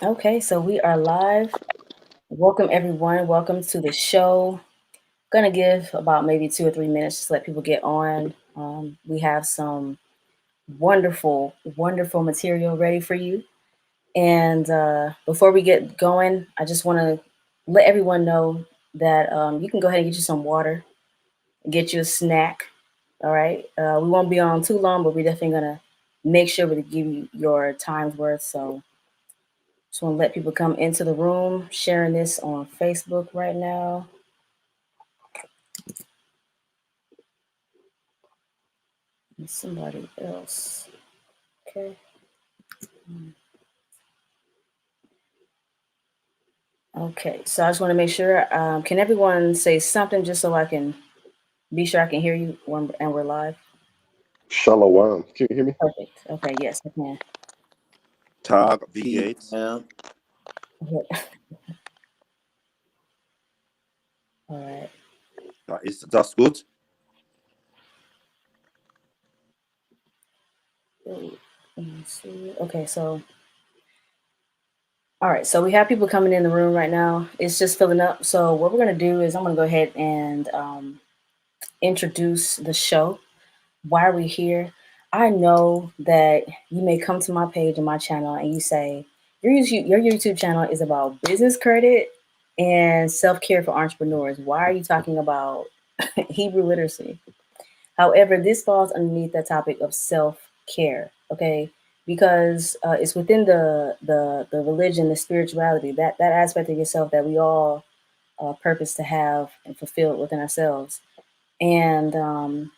Okay, so we are live. Welcome everyone. Welcome to the show. Gonna give about maybe 2 or 3 minutes just to let people get on. We have some wonderful material ready for you. And before we get going, I just want to let everyone know that you can go ahead and get you some water, get you a snack. All right. We won't be on too long, but we're definitely gonna make sure to give you your time's worth. So just want to let people come into the room, sharing this on Facebook right now. And somebody else. Okay. Okay. So I just want to make sure. Can everyone say something just so I can be sure I can hear you when and we're live? Shalom. Can you hear me? Perfect. Okay. Yes, I can. Tag, wie geht's? Okay. All right. Ja, ist das gut? Let me see. Okay. So. All right. So we have people coming in the room right now. It's just filling up. So what we're gonna do is I'm gonna go ahead and introduce the show. Why are we here? I know that you may come to my page and my channel and you say your YouTube channel is about business credit and self care for entrepreneurs. Why are you talking about Hebrew literacy? However, this falls underneath that topic of self care. Okay, because it's within the religion, the spirituality, that aspect of yourself that we all purpose to have and fulfill within ourselves. And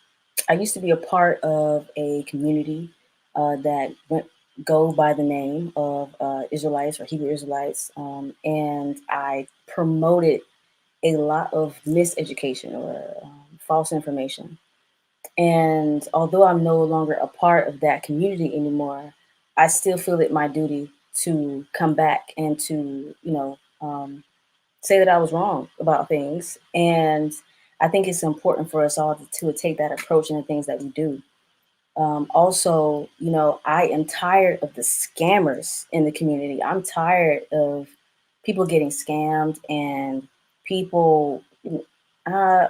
I used to be a part of a community that went go by the name of Israelites or Hebrew Israelites, and I promoted a lot of miseducation or false information. And although I'm no longer a part of that community anymore, I still feel it my duty to come back and to say that I was wrong about things. And I think it's important for us all to take that approach in the things that we do. Also, I am tired of the scammers in the community. I'm tired of people getting scammed and people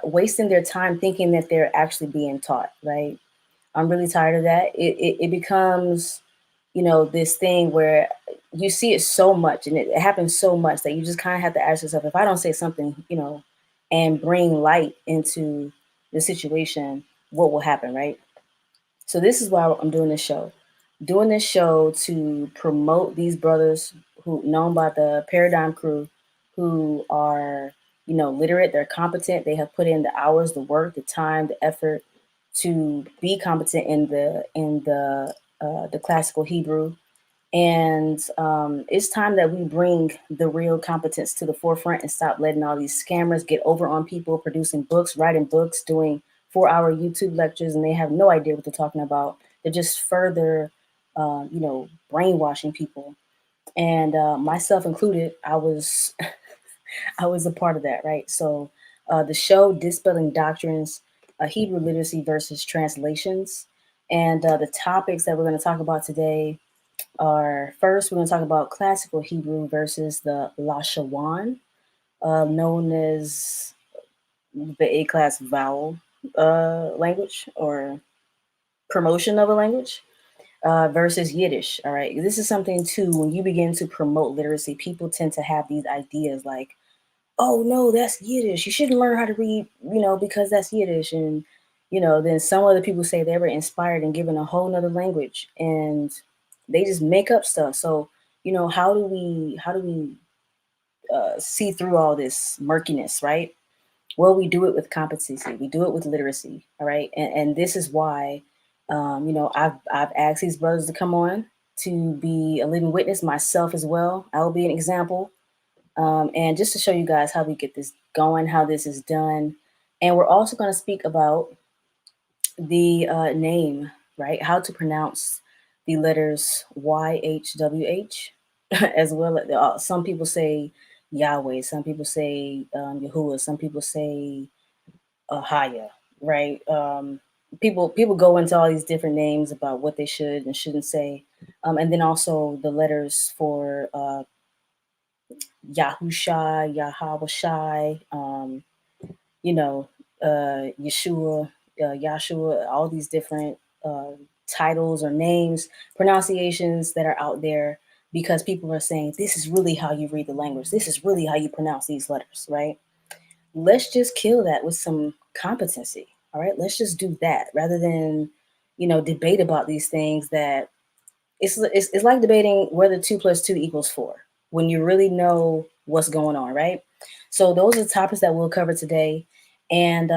wasting their time thinking that they're actually being taught, right? I'm really tired of that. It becomes, this thing where you see it so much and it happens so much that you just kind of have to ask yourself, if I don't say something, and bring light into the situation, what will happen, right? So this is why I'm doing this show. Doing this show to promote these brothers who known by the Paradigm Crew, who are, literate, they're competent, they have put in the hours, the work, the time, the effort to be competent in the classical Hebrew. And it's time that we bring the real competence to the forefront and stop letting all these scammers get over on people producing books, writing books, doing 4-hour YouTube lectures, and they have no idea what they're talking about. They're just further, brainwashing people. And myself included, I was I was a part of that, right? So the show Dispelling Doctrines, Hebrew Literacy versus Translations. And the topics that we're going to talk about today are, first, we're going to talk about classical Hebrew versus the LaShawan, known as the A class vowel language or promotion of a language. Versus Yiddish. All right. This is something too, when you begin to promote literacy, people tend to have these ideas like, oh no, that's Yiddish. You shouldn't learn how to read, because that's Yiddish. And, then some other people say they were inspired and given a whole nother language and they just make up stuff. So, how do we see through all this murkiness, right? Well, we do it with competency. We do it with literacy. All right. And this is why, I've asked these brothers to come on to be a living witness, myself as well. I will be an example, and just to show you guys how we get this going, how this is done. And we're also going to speak about the name, right? How to pronounce the letters YHWH, as well. Some people say Yahweh, some people say Yahuwah, some people say Ahaya, right? people go into all these different names about what they should and shouldn't say, and then also the letters for Yahusha, YHWH, you know, Yeshua, Yahshua, all these different uh, titles or names, pronunciations that are out there because people are saying this is really how you read the language. This is really how you pronounce these letters, right? Let's just kill that with some competency. All right, let's just do that rather than, debate about these things that it's like debating whether 2 + 2 = 4 when you really know what's going on, right? So those are the topics that we'll cover today. And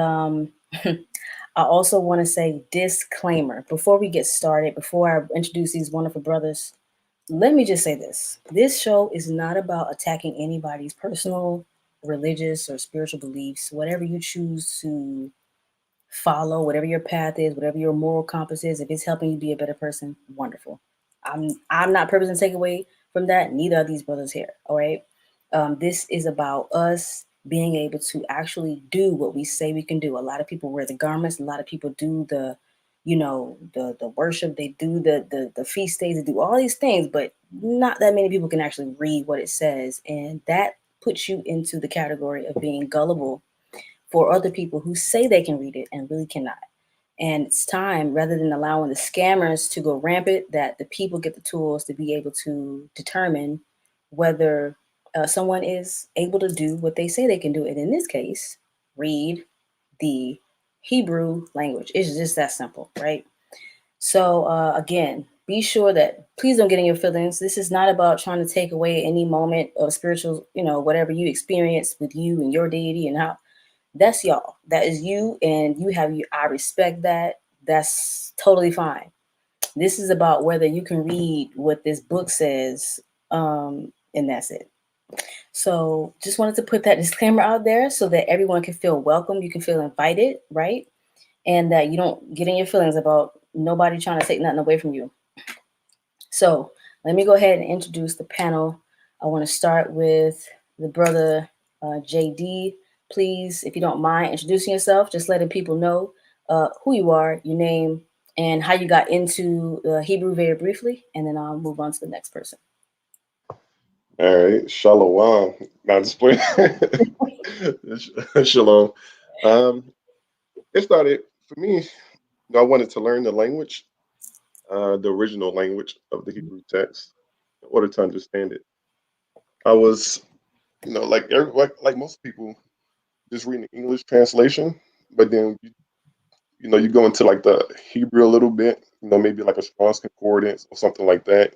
I also want to say disclaimer before we get started, before I introduce these wonderful brothers. Let me just say this. This show is not about attacking anybody's personal, religious, or spiritual beliefs. Whatever you choose to follow, whatever your path is, whatever your moral compass is, if it's helping you be a better person, wonderful. I'm not purposing to take away from that. Neither are these brothers here. All right. This is about us being able to actually do what we say we can do. A lot of people wear the garments. A lot of people do the worship. They do the feast days. They do all these things, but not that many people can actually read what it says, and that puts you into the category of being gullible for other people who say they can read it and really cannot. And it's time, rather than allowing the scammers to go rampant, that the people get the tools to be able to determine whether someone is able to do what they say they can do. And in this case, read the Hebrew language. It's just that simple, right? So again, be sure that please don't get in your feelings. This is not about trying to take away any moment of spiritual, whatever you experience with you and your deity and how that's y'all. That is you, and you have you. I respect that. That's totally fine. This is about whether you can read what this book says, and that's it. So, just wanted to put that disclaimer out there so that everyone can feel welcome. You can feel invited, right? And that you don't get in your feelings about nobody trying to take nothing away from you. So, let me go ahead and introduce the panel. I want to start with the brother JD. Please, if you don't mind, introducing yourself, just letting people know who you are, your name, and how you got into Hebrew very briefly, and then I'll move on to the next person. All right, Shalom. Not just playing. Shalom. Um, it started for me. I wanted to learn the language, the original language of the Hebrew text, in order to understand it. I was, like most people, just reading the English translation, but then you go into like the Hebrew a little bit, maybe like a Strong's Concordance or something like that,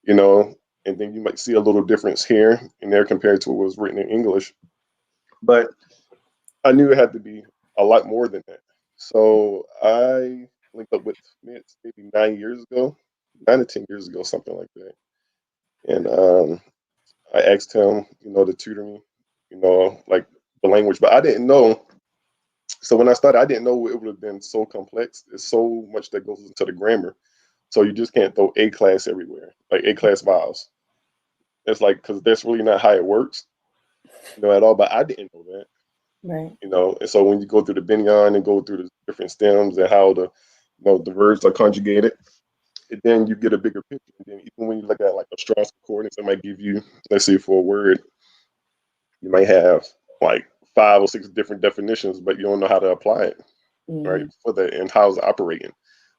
you know, and then you might see a little difference here and there compared to what was written in English. But I knew it had to be a lot more than that. So I linked up with Mitch maybe 9 years ago, 9 to 10 years ago, something like that. And I asked him, to tutor me, like the language, but I didn't know. So when I started, I didn't know it would have been so complex. There's so much that goes into the grammar. So you just can't throw A class everywhere, like A class vowels. It's like, because that's really not how it works, at all. But I didn't know that. Right. And so when you go through the binyan and go through the different stems and how the verbs are conjugated, and then you get a bigger picture. And then even when you look at like a Strauss concordance, it might give you, let's say for a word, you might have like 5 or 6 different definitions, but you don't know how to apply it, right? Mm-hmm. For the and how it's operating.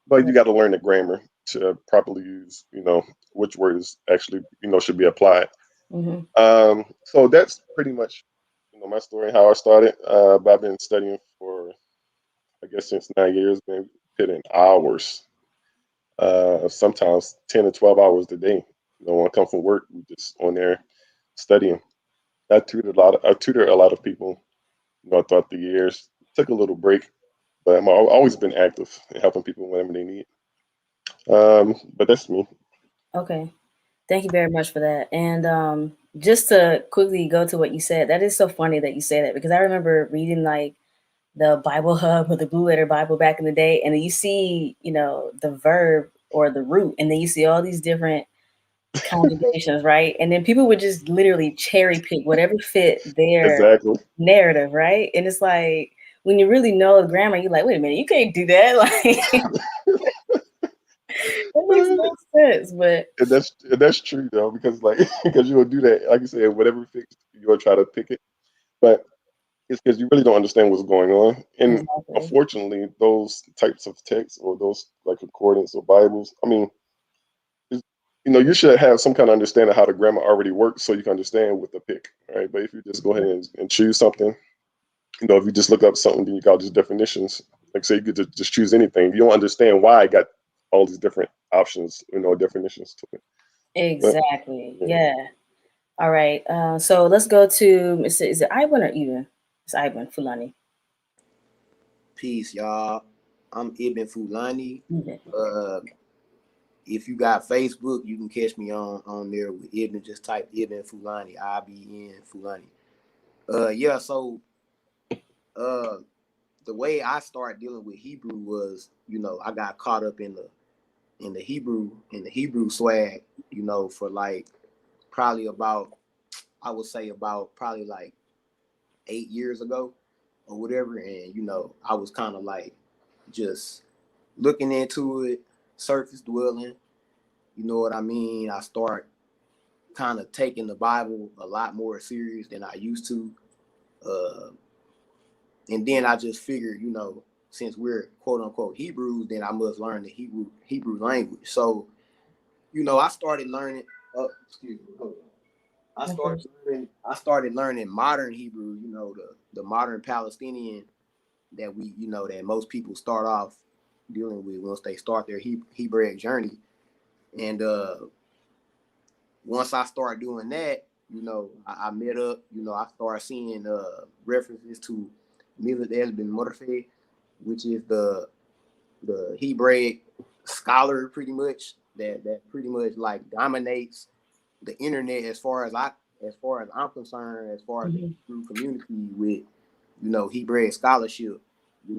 But you Right. got to learn the grammar to properly use, which words actually, should be applied. Mm-hmm. So that's pretty much, my story, how I started. But I've been studying for, I guess, since 9 years, been putting hours, sometimes 10 to 12 hours a day. When I come from work, we just on there studying. I tutored a lot of people, throughout the years. Took a little break, but I've always been active in helping people whenever they need. But that's me. Okay. Thank you very much for that. And just to quickly go to what you said, that is so funny that you say that because I remember reading like the Bible Hub or the Blue Letter Bible back in the day, and then you see, the verb or the root, and then you see all these different conjugations, right? And then people would just literally cherry pick whatever fit their Exactly. narrative, right? And it's like, when you really know the grammar, you're like, wait a minute, you can't do that. Like, it makes no sense. But And that's true though, because like because you'll do that, like you said, whatever fix you'll try to pick it, but it's because you really don't understand what's going on. And exactly, unfortunately, those types of texts or those like concordance or Bibles, I mean, it's- you should have some kind of understanding of how the grammar already works so you can understand what to pick, right? But if you just go ahead and choose something, if you just look up something, then you got these definitions. Like say you could just choose anything. You don't understand why I got all these different options, definitions to it. But exactly. yeah, Yeah. All right. So let's go to is it Ivan or Even? It's Ivan Fulani. Peace, y'all. I'm Ibn Fulani. Even. Uh, if you got Facebook, you can catch me on there with Ibn. Just type Ibn Fulani, IBN Fulani. Yeah. So, uh, the way I started dealing with Hebrew was, I got caught up in the Hebrew swag, for like probably about, I would say about probably like 8 years ago or whatever, and I was kind of like just looking into it, surface dwelling. You know what I mean? I start kind of taking the Bible a lot more serious than I used to. Uh, and then I just figured, since we're quote unquote Hebrews, then I must learn the Hebrew language. So, I started learning. Oh, excuse me. Hold on. I started learning modern Hebrew. The modern Palestinian that most people start off dealing with once they start their Hebraic journey. And once I start doing that, I met up, I started seeing references to Milad El Ben Morfe, which is the Hebraic scholar pretty much that pretty much like dominates the internet as far as I'm concerned, as far as the Mhm. Hebrew community with, Hebraic scholarship.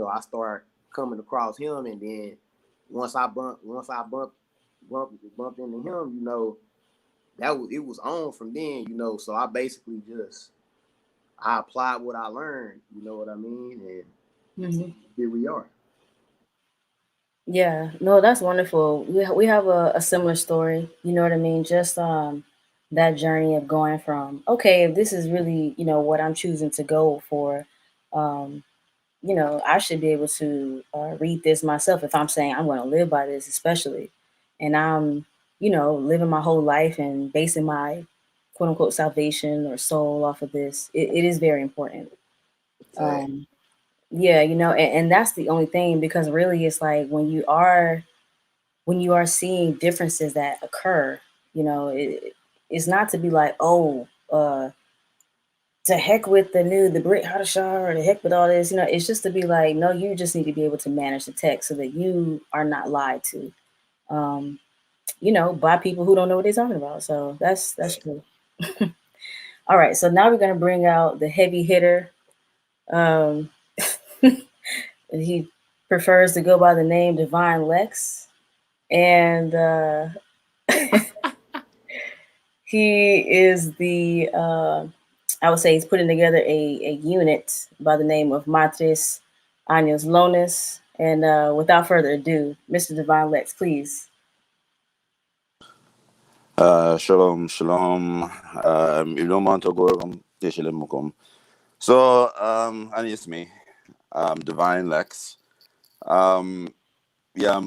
I start coming across him, and then once I bumped into him, it was on from then, so I basically just I applied what I learned, you know what I mean? And Mhm. here we are. Yeah, no, that's wonderful. We have a similar story. You know what I mean? Just that journey of going from okay, if this is really what I'm choosing to go for, um, I should be able to read this myself if I'm saying I'm going to live by this, especially, and I'm living my whole life and basing my quote unquote salvation or soul off of this. It is very important. Fact. Um, yeah, and that's the only thing because really it's like when you are seeing differences that occur, it's not to be like, oh, to heck with the Brit Hadashah or the heck with all this, it's just to be like, no, you just need to be able to manage the text so that you are not lied to, um, by people who don't know what they're talking about. So that's Fact. true. All right, so now we're gonna bring out the heavy hitter. Um, he prefers to go by the name Divine Lex, and he is I would say he's putting together a unit by the name of Matris Años Lones. And without further ado, Mr. Divine Lex, please. Shalom, shalom. Iluman togorum, tishilimukum. So, and it's me, Divine Lex. Um, yeah,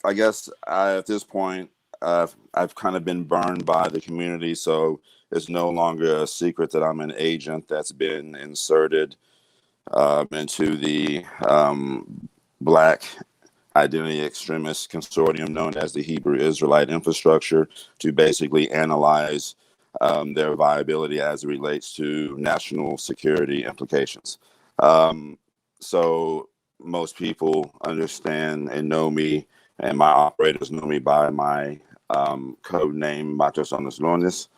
I guess at this point, I've kind of been burned by the community, so it's no longer a secret that I'm an agent that's been inserted into the Black Identity Extremist Consortium known as the Hebrew Israelite Infrastructure to basically analyze their viability as it relates to national security implications. Um, so most people understand and know me, and my operators know me by my code name, Matos Onos Lones.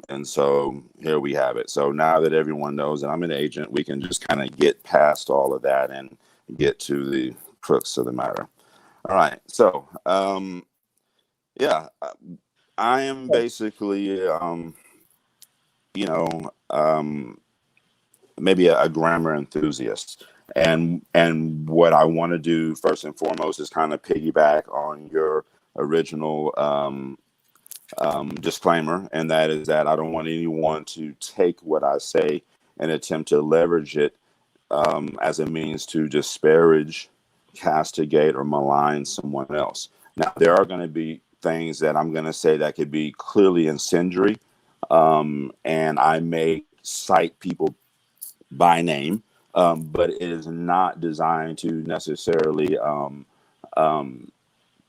And so here we have it. So now that everyone knows that I'm an agent, we can just kind of get past all of that and get to the crux of the matter. All right. So, yeah, I am basically, you know, um, maybe a grammar enthusiast. And what I want to do first and foremost is kind of piggyback on your original disclaimer, and that is that I don't want anyone to take what I say and attempt to leverage it as a means to disparage, castigate, or malign someone else. Now, there are going to be things that I'm going to say that could be clearly incendiary, and I may cite people by name, but it is not designed to necessarily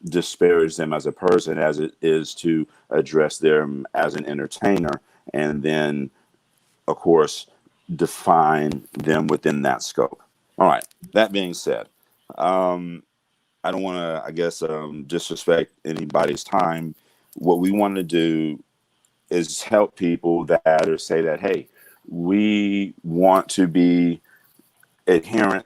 disparage them as a person as it is to address them as an entertainer, and then, of course, define them within that scope. All right. That being said, I don't want to, I guess, disrespect anybody's time. What we want to do is help people that or say that, hey, we want to be adherent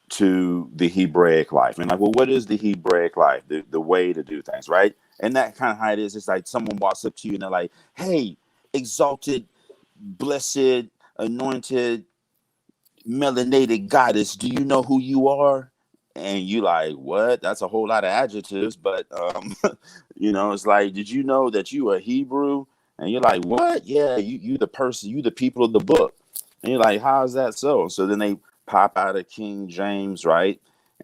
to the Hebraic life. And like, well, what is the Hebraic life? The way to do things, right? And that kind of how it is. It's like someone walks up to you and they're like, hey, exalted, blessed, anointed, melanated goddess, do you know who you are? And you like, what? That's a whole lot of adjectives, but it's like, did you know that you are Hebrew? And you're like, what? Yeah, you the person, you the people of the book. And you're like, how is that so? So then they pop out of King James, right?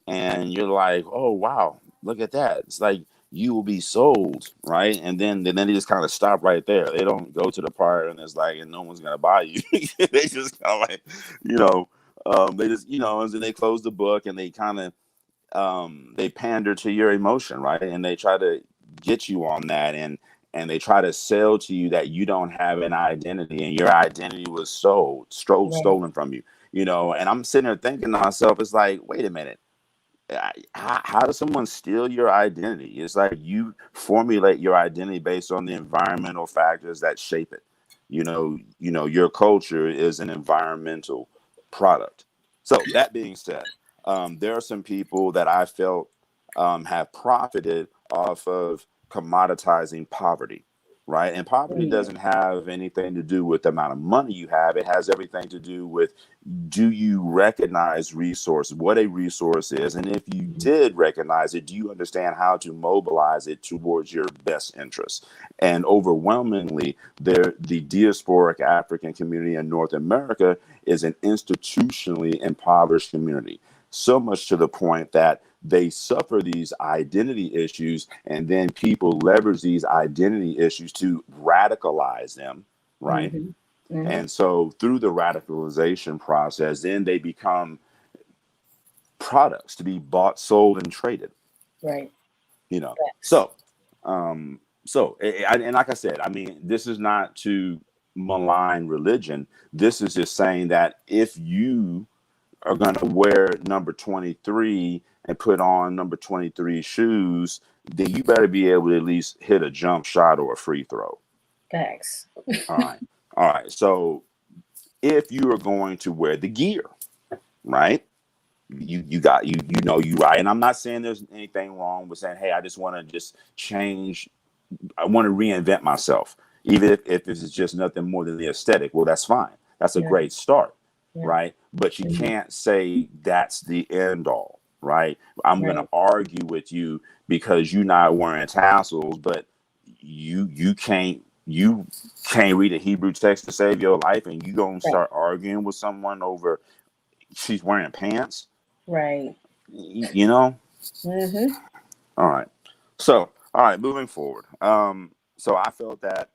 And you're like, oh wow, look at that. It's like you will be sold, right? And then they just kind of stop right there. They don't go to the part and it's like, and no one's gonna buy you. They just kind of like, they just, and then they close the book and they kind of they pander to your emotion, right? And they try to get you on that, and they try to sell to you that you don't have an identity and your identity was Right. stolen from you. And I'm sitting there thinking to myself, it's like, wait a minute, how does someone steal your identity? It's like you formulate your identity based on the environmental factors that shape it. Your culture is an environmental product. So that being said, there are some people that I felt have profited off of commoditizing poverty, right? And poverty Mm. doesn't have anything to do with the amount of money you have. It has everything to do with, do you recognize resource, what a resource is? And if you did recognize it, do you understand how to mobilize it towards your best interests? And overwhelmingly, the diasporic African community in North America is an institutionally impoverished community. So much to the point that they suffer these identity issues, and then people leverage these identity issues to radicalize them, right? Mm-hmm. Mm-hmm. And so through the radicalization process, then they become products to be bought, sold, and traded. Right. Facts. So, and like I said, I mean, this is not to malign religion. This is just saying that if you are going to wear number 23 and put on number 23 shoes, then you better be able to at least hit a jump shot or a free throw. Facts. All right. All right. So if you are going to wear the gear, right? You right. And I'm not saying there's anything wrong with saying, hey, I just want to just change. I want to reinvent myself, even if this is just nothing more than the aesthetic. Well, that's fine. That's a Yeah. great start, Yeah. right? But you Mm-hmm. can't say that's the end all, right? I'm going to Right. argue with you because you're not wearing tassels, but you can't read a Hebrew text to save your life, and you gonna Right. start arguing with someone over she's wearing pants. Right. You know. Mm-hmm. All right. So, all right, moving forward. So I felt that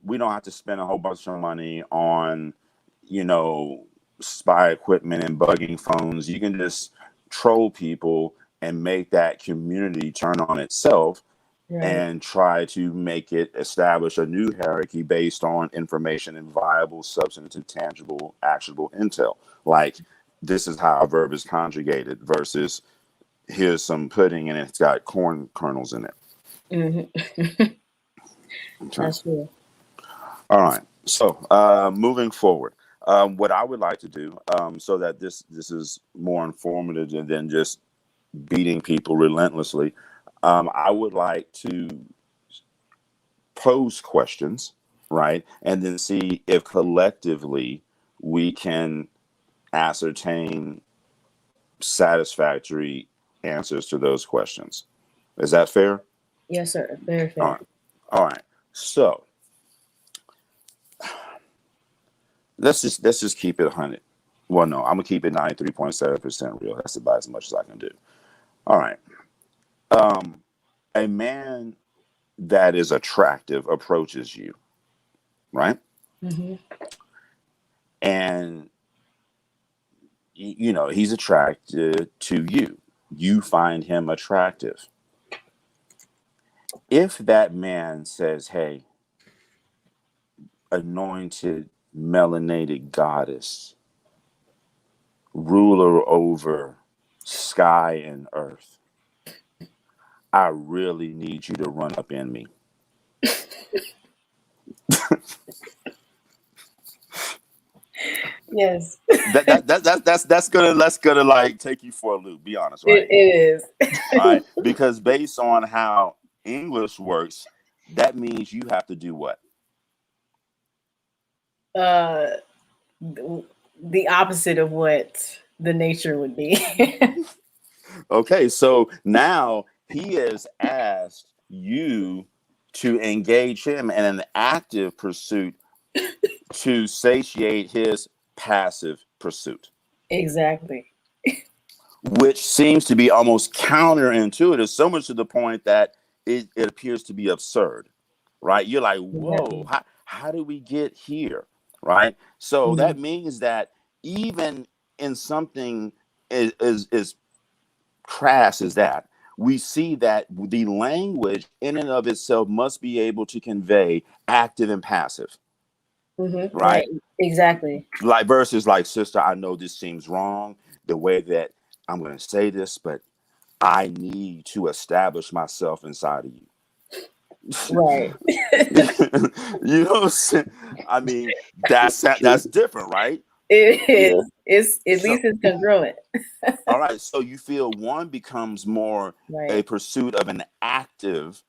we don't have to spend a whole bunch of money on, spy equipment and bugging phones. You can just troll people and make that community turn on itself Right. and try to make it establish a new hierarchy based on information and viable, substantive, tangible, actionable intel. Like, this is how a verb is conjugated versus here's some pudding and it's got corn kernels in it. Mm-hmm. Okay. That's true. All right. So moving forward, what I would like to do, so that this is more informative than just beating people relentlessly, I would like to pose questions, right, and then see if collectively we can ascertain satisfactory answers to those questions. Is that fair? Yes, sir. Very All fair. right. All right. So let's just keep it 100. Well, no, I'm gonna keep it 93.7% real. That's about as much as I can do. All right. A man that is attractive approaches you, right? Mm-hmm. And you know he's attracted to you. You find him attractive. If that man says, "Hey, anointed melanated goddess, ruler over sky and earth, I really need you to run up in me." Yes, That's gonna like take you for a loop. Be honest, right? it is. All right, because based on how English works, that means you have to do what? uh, the opposite of what the nature would be. Okay, so now he has asked you to engage him in an active pursuit to satiate his passive pursuit, Exactly. which seems to be almost counterintuitive, so much to the point that it appears to be absurd, right? You're like, whoa, Exactly. how did we get here, right? So Mm-hmm. that means that even in something is crass as that, we see that the language in and of itself must be able to convey active and passive, Mm-hmm. Right. right? Exactly. Like versus like, sister, I know this seems wrong, the way that I'm going to say this, but I need to establish myself inside of you. Right. You know what I'm saying? I mean, that's different, right? It Yeah. is. It's at So, least it's congruent. all right. So you feel one becomes more a Right. pursuit of an active,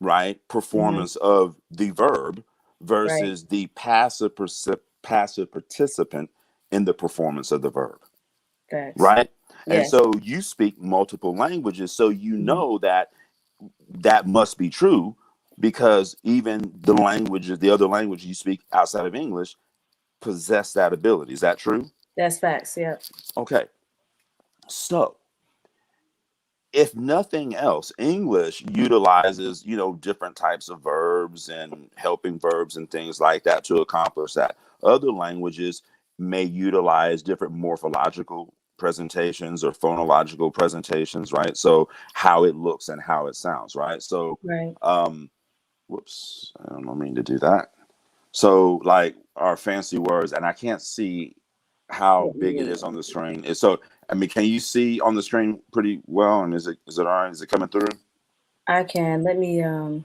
right, Mm-hmm. performance of the verb Right. versus the passive participant in the performance of the verb, Facts. right? And Yes. so you speak multiple languages, so you Mm-hmm. know that that must be true because even the other language you speak outside of English possess that ability. Is that true? That's facts. Yep. Okay. So if nothing else, English utilizes, different types of verbs and helping verbs and things like that to accomplish that. Other languages may utilize different morphological presentations or phonological presentations, right? So how it looks and how it sounds, right? So, Right. whoops, I don't mean to do that. So, like our fancy words, and I can't see how What we big it need. is on the screen. So, I mean, can you see on the screen pretty well? And is it all right? Is it coming through? I can. Let me. And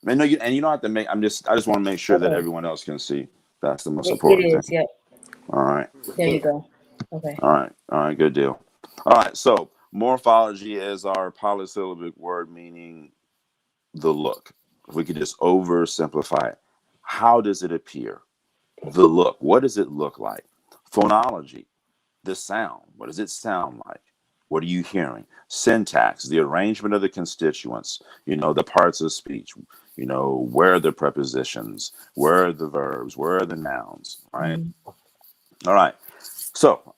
no, you don't have to make. I just want to make sure that Okay. everyone else can see. That's the most It important is. thing. Yep. All right, There you go. Okay. all right, good deal. All right, so morphology is our polysyllabic word meaning the look. If we could just oversimplify it, how does it appear? The look. What does it look like? Phonology, the sound. What does it sound like? What are you hearing? Syntax, the arrangement of the constituents, the parts of speech, where are the prepositions, where are the verbs, where are the nouns, right? Mhm. All right. So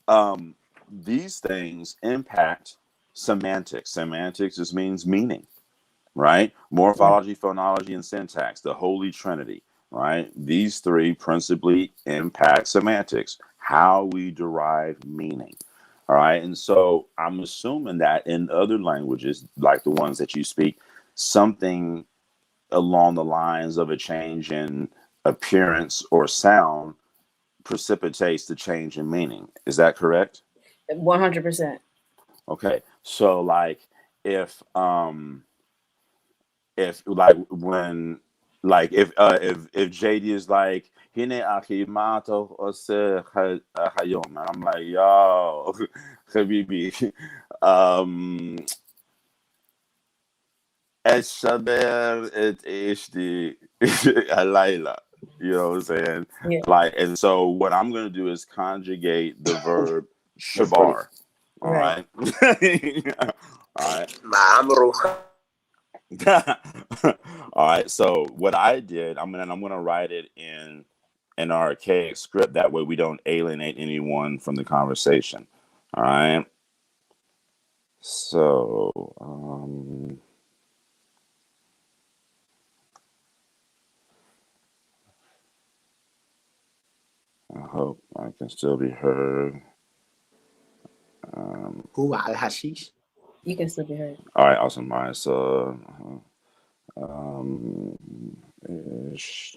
these things impact semantics. Semantics just means meaning, right? Right. Morphology, phonology, and syntax, the holy trinity, right? These three principally impact semantics, how we derive meaning. All right. And so I'm assuming that in other languages, like the ones that you speak, something along the lines of a change in appearance or sound precipitates the change in meaning. Is that correct? 100%. Okay. So like if like when like if JD is like hine akimato ose hayom, I'm like, yo, habibi, um الشباب اتعيشتي. Alayla. You know what I'm saying? Yeah. Like, and so what I'm gonna do is conjugate the verb That's funny. shabar. All Right. right. All right. Ma'amru. All right. So what I did, I'm gonna write it in an archaic script. That way we don't alienate anyone from the conversation. All right. So I hope I can still be heard. Who al hashish? You can still be heard. All right, awesome. All right, so um, ish.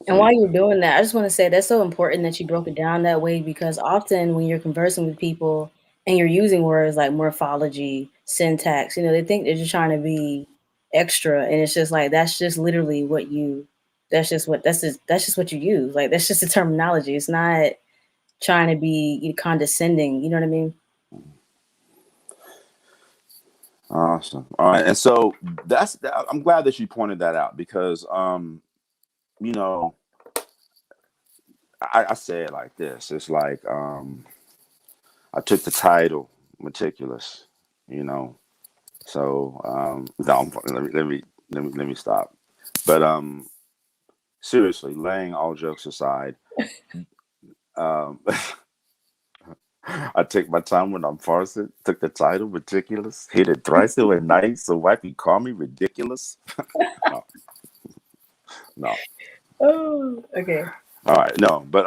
And while you're doing that, I just want to say that's so important that you broke it down that way because often when you're conversing with people and you're using words like morphology, syntax, they think they're just trying to be extra, and it's just like that's just literally what you. That's just what you use. Like that's just the terminology. It's not trying to be condescending. You know what I mean? Awesome. All right, and so I'm glad that you pointed that out because you know, I say it like this. It's like I took the title meticulous, you know. So no, let me stop. But seriously, laying all jokes aside, um, I take my time when I'm parsing. Took the title meticulous. Hit it thrice a night so wife can call me ridiculous. No, no. Oh, okay. All right, no. But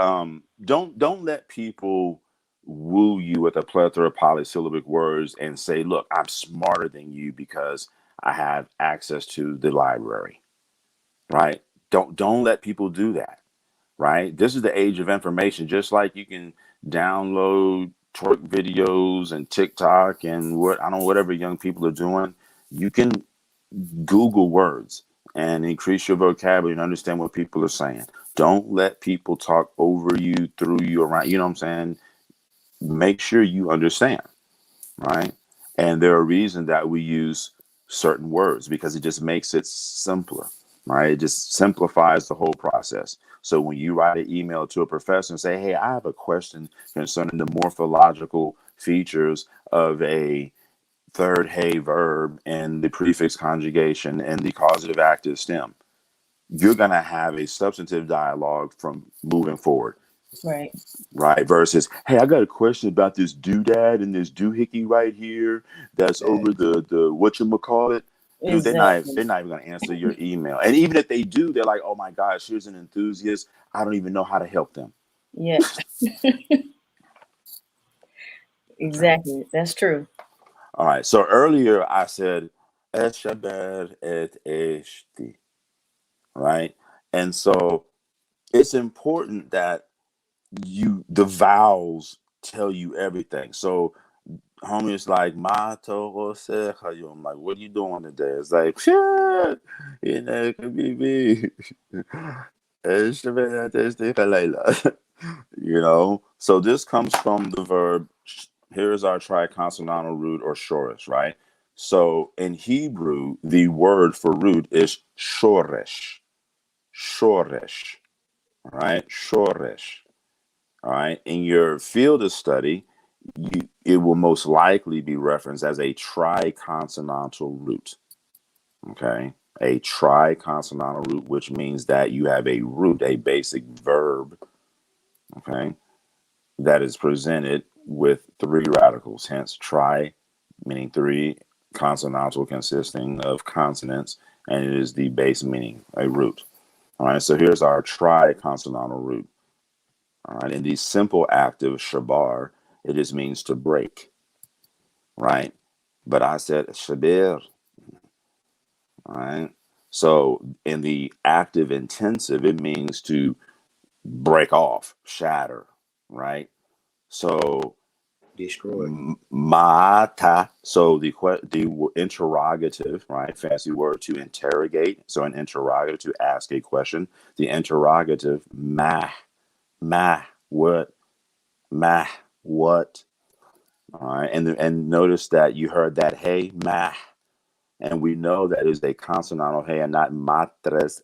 don't let people woo you with a plethora of polysyllabic words and say, "Look, I'm smarter than you because I have access to the library." Right? Don't let people do that. Right? This is the age of information. Just like you can download twerk videos and TikTok and whatever young people are doing, you can Google words and increase your vocabulary and understand what people are saying. Don't let people talk over you, through you, around. You know what I'm saying? Make sure you understand, right? And there are reasons that we use certain words because it just makes it simpler, right? It just simplifies the whole process. So when you write an email to a professor and say, "Hey, I have a question concerning the morphological features of a third hey verb and the prefix conjugation and the causative active stem," you're going to have a substantive dialogue from moving forward, Right. right? Versus, "Hey, I got a question about this doodad and this doohickey right here that's over the whatchamacallit." Dude, Exactly. they're not even going to answer your email. And even if they do, they're like, "Oh my gosh, here's an enthusiast. I don't even know how to help them." Yeah. Okay. Exactly. That's true. All right. So earlier I said, "Eshaber et eshti," right? And so it's important that the vowels tell you everything. So homie is like, "Ma Toro Sechayo." I'm like, "What are you doing today?" It's like, "Shit, it could be me." You know, so this comes from the verb. Here's our triconsonantal root or shorish, right? So in Hebrew, the word for root is shoresh, shoresh, right? Shoresh. All right. In your field of study, it will most likely be referenced as a triconsonantal root. Okay. A triconsonantal root, which means that you have a root, a basic verb, okay, that is presented with three radicals, hence tri, meaning three, consonantal consisting of consonants, and it is the base meaning, a root. All right. So here's our triconsonantal root. All right. In the simple active shabar, it just means to break, right? But I said shabir, all right? So in the active intensive, it means to break off, shatter, right? So Destroy. mata. So the interrogative, right? Fancy word to interrogate. So an interrogative to ask a question. The interrogative ma ma what. All right, and notice that you heard that hey ma, And we know that is a consonantal hey and not matres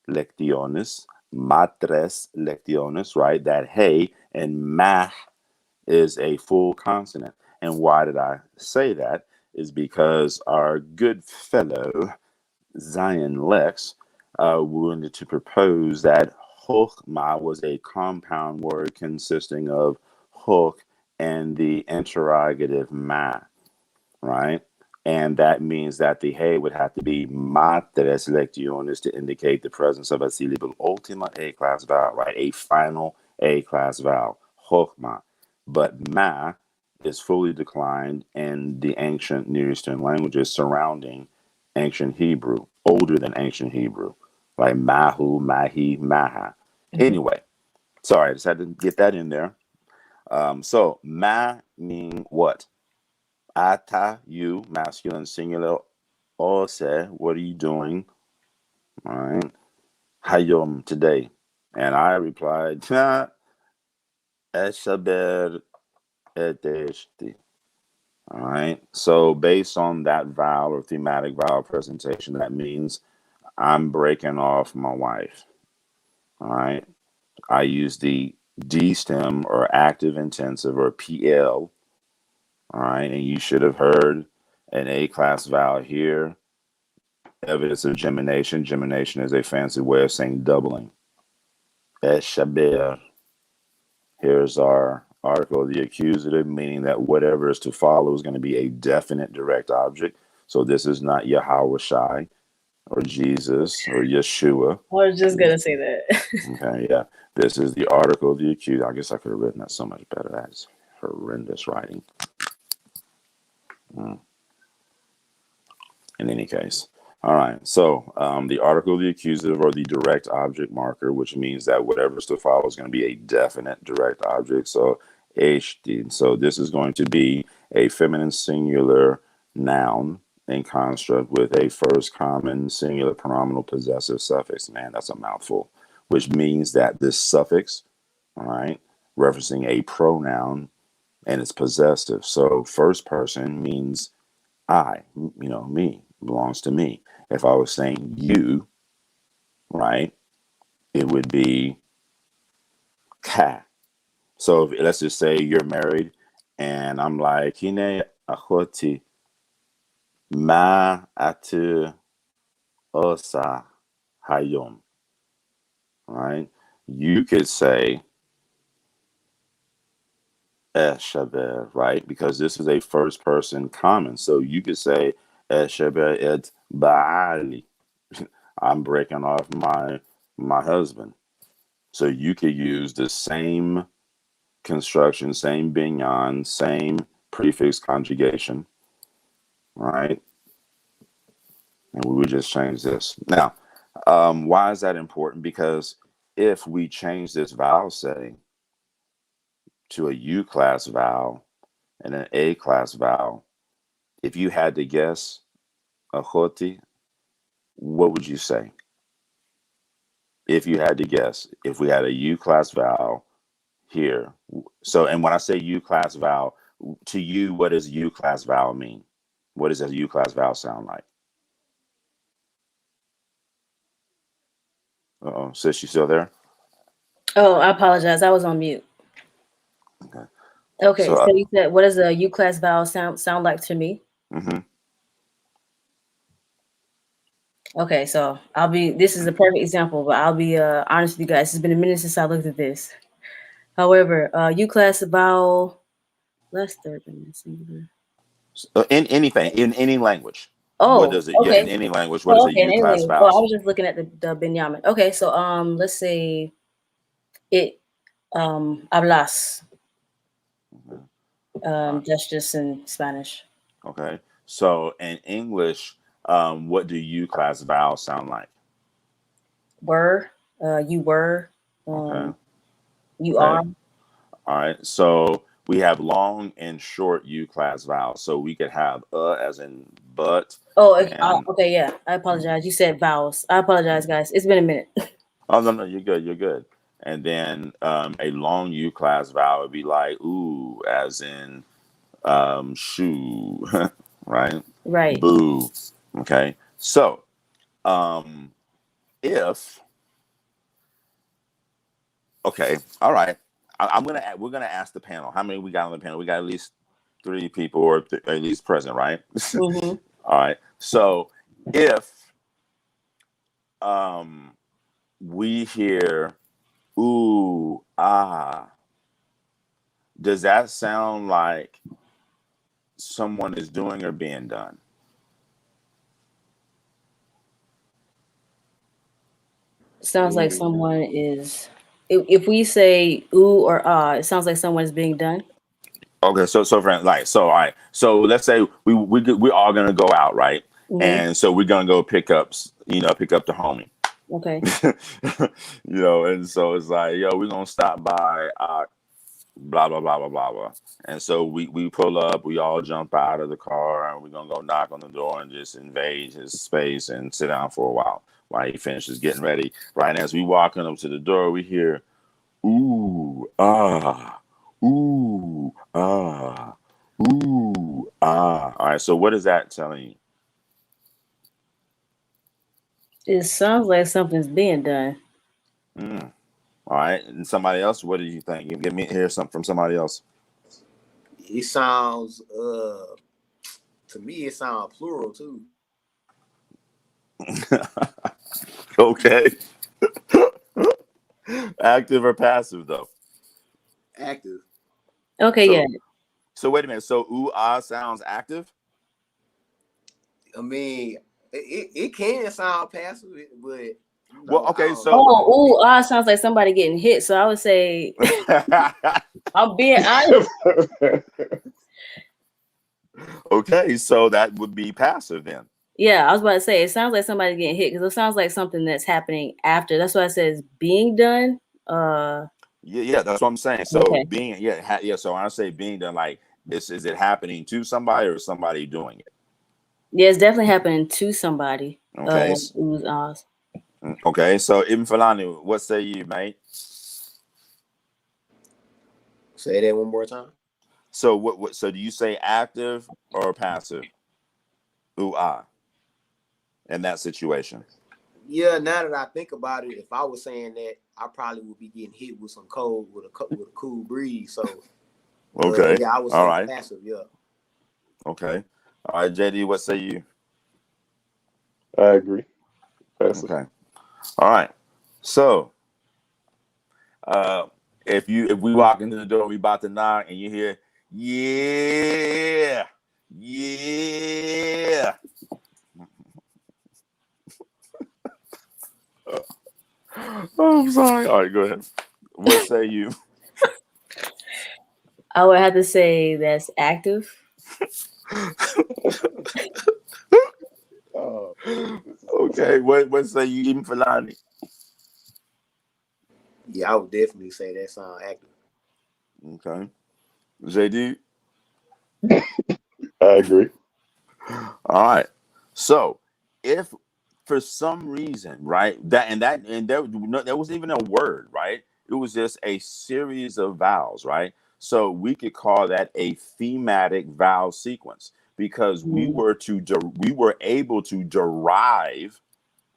lectiones. Matres lectiones, right? That hey and mah is a full consonant. And why did I say that? Is because our good fellow Zion Lex wanted to propose that Chochmah was a compound word consisting of Choch and the interrogative ma, right? And that means that the hey would have to be matres lectiones to indicate the presence of a syllable ultima A-class vowel, right? A final A-class vowel, Chochmah. But ma is fully declined in the ancient Near Eastern languages surrounding ancient Hebrew, older than ancient Hebrew, like mahu, mahi, maha. Anyway, sorry, I just had to get that in there. So ma mean what? Ata, you, masculine singular. Ose, what are you doing? All right. Hayom, today. And I replied, Eshaber eteshti. All right. So based on that vowel or thematic vowel presentation, that means I'm breaking off my wife. All right. I use the D stem or active intensive or PL. All right. And you should have heard an A class vowel here. Evidence of gemination. Gemination is a fancy way of saying doubling. Eshaber. Here's our article of the accusative, meaning that whatever is to follow is going to be a definite direct object. So this is not YHWH or Jesus or Yeshua. I was just gonna say that. Okay, yeah. This is the article of the accused. I guess I could have written that so much better. That's horrendous writing. In any case. All right. So the article of the accusative or the direct object marker, which means that whatever's to follow is going to be a definite direct object. So HD. So this is going to be a feminine singular noun in construct with a first common singular pronominal possessive suffix. Man, that's a mouthful. Which means that this suffix, all right, referencing a pronoun and it's possessive. So first person means I, me, belongs to me. If I was saying you, right, it would be ka. So let's just say you're married and I'm like, Hine achoti ma atu osa hayom, right? You could say eshaber, right? Because this is a first person common. So you could say eshaber et baali. I'm breaking off my husband. So you could use the same construction, same binyan, same prefix conjugation, right? And we would just change this. Now, why is that important? Because if we change this vowel setting to a U class vowel and an A class vowel, if you had to guess a choti, what would you say? If you had to guess, if we had a U class vowel here. So, and when I say U class vowel, to you, what does U class vowel mean? What does a U class vowel sound like? Uh-oh, sis, you still there? Oh, I apologize. I was on mute. Okay. Okay, So, so you said, what does a U class vowel sound like to me? mm-hmm. Okay, so this is a perfect example, but I'll be honest with you guys. It's been a minute since I looked at this. However, U class vowel, less third than singular. In anything, in any language, what Oh, does it? Yeah, in okay. any language, what is Oh, a okay. U class Anyway, well, I vowel? was just looking at the Benjamin. Okay, so let's say it hablas. That's just in Spanish. Okay. So in English, what do U class vowels sound like? Were, you were, Okay. you Okay. are. All right. So we have long and short U class vowels. So we could have as in but Oh, and okay, yeah. I apologize. You said vowels. I apologize, guys. It's been a minute. oh no, you're good, you're good. And then a long U class vowel would be like ooh, as in shoe, right? Right. Boo, Okay, so if okay, all right, we're gonna ask the panel how many we got on the panel. We got at least 3 people or at least present, right? Mm-hmm. All right. So if we hear ooh ah, does that sound like someone is doing or being done? Sounds like Ooh. someone is. If we say ooh or ah, it sounds like someone is being done. Okay, so friend, like so, all right. So let's say we're all gonna go out, right? Mm-hmm. And so we're gonna go pick up the homie, Okay. and so it's like, yo, we're gonna stop by, blah blah blah blah blah blah. And so we pull up, we all jump out of the car, and we're gonna go knock on the door and just invade his space and sit down for a while he finishes getting ready. Right, and as we walking up to the door, we hear ooh ah, ooh ah, ooh ah. All right, so what is that telling you? It sounds like something's being done. Mm. All right, and somebody else, what do you think? Give me hear something from somebody else. It sounds to me it sounds plural too. Okay. Active or passive though? Active. Okay, yeah. So wait a minute. So ooh ah sounds active? I mean, it can sound passive, but Well, I okay, don't so know. Oh, ooh, ah sounds like somebody getting hit. So I would say I'm being honest. okay, so that would be passive then. Yeah, I was about to say it sounds like somebody getting hit because it sounds like something that's happening after. That's why I said it's being done. Yeah, that's what I'm saying. So Okay. being yeah. So when I say being done, like this, is it happening to somebody or somebody doing it? Yeah, it's definitely happening to somebody. Okay, Oohs, ahs. okay. So Ibn Falani, what say you, mate? Say that one more time. So what? So do you say active or passive? Ooh ah, in that situation. Yeah, now that I think about it, if I was saying that, I probably would be getting hit with some cold with a cool breeze. So, Okay, yeah, I would all say right. passive. Yeah. Okay, all right. JD, what say you? I agree. Passive. Okay, all right. So uh, if we walk into the door, we about to knock, and you hear yeah, yeah. Oh, I'm sorry. All right, go ahead. What say you? I would have to say that's active. Oh man, this is so Okay, what say you, Ibn Falani? Yeah, I would definitely say that sound active. Okay, JD. I agree. All right. So if for some reason, right, there wasn't even a word, right? It was just a series of vowels, right? So we could call that a thematic vowel sequence because Mm. we were able to derive,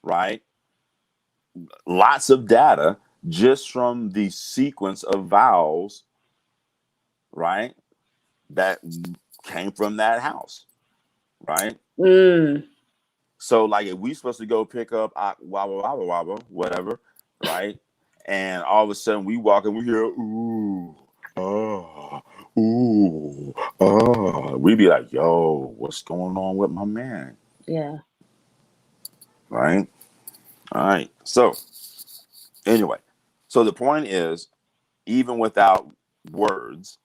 right, lots of data just from the sequence of vowels, right, that came from that house, right? Mm. So like if we supposed to go pick up wabba wabba wabba whatever, right? And all of a sudden we walk and we hear ooh ah ooh ah, we be like, yo, what's going on with my man, Yeah. right? All right. So anyway, so the point is, even without words,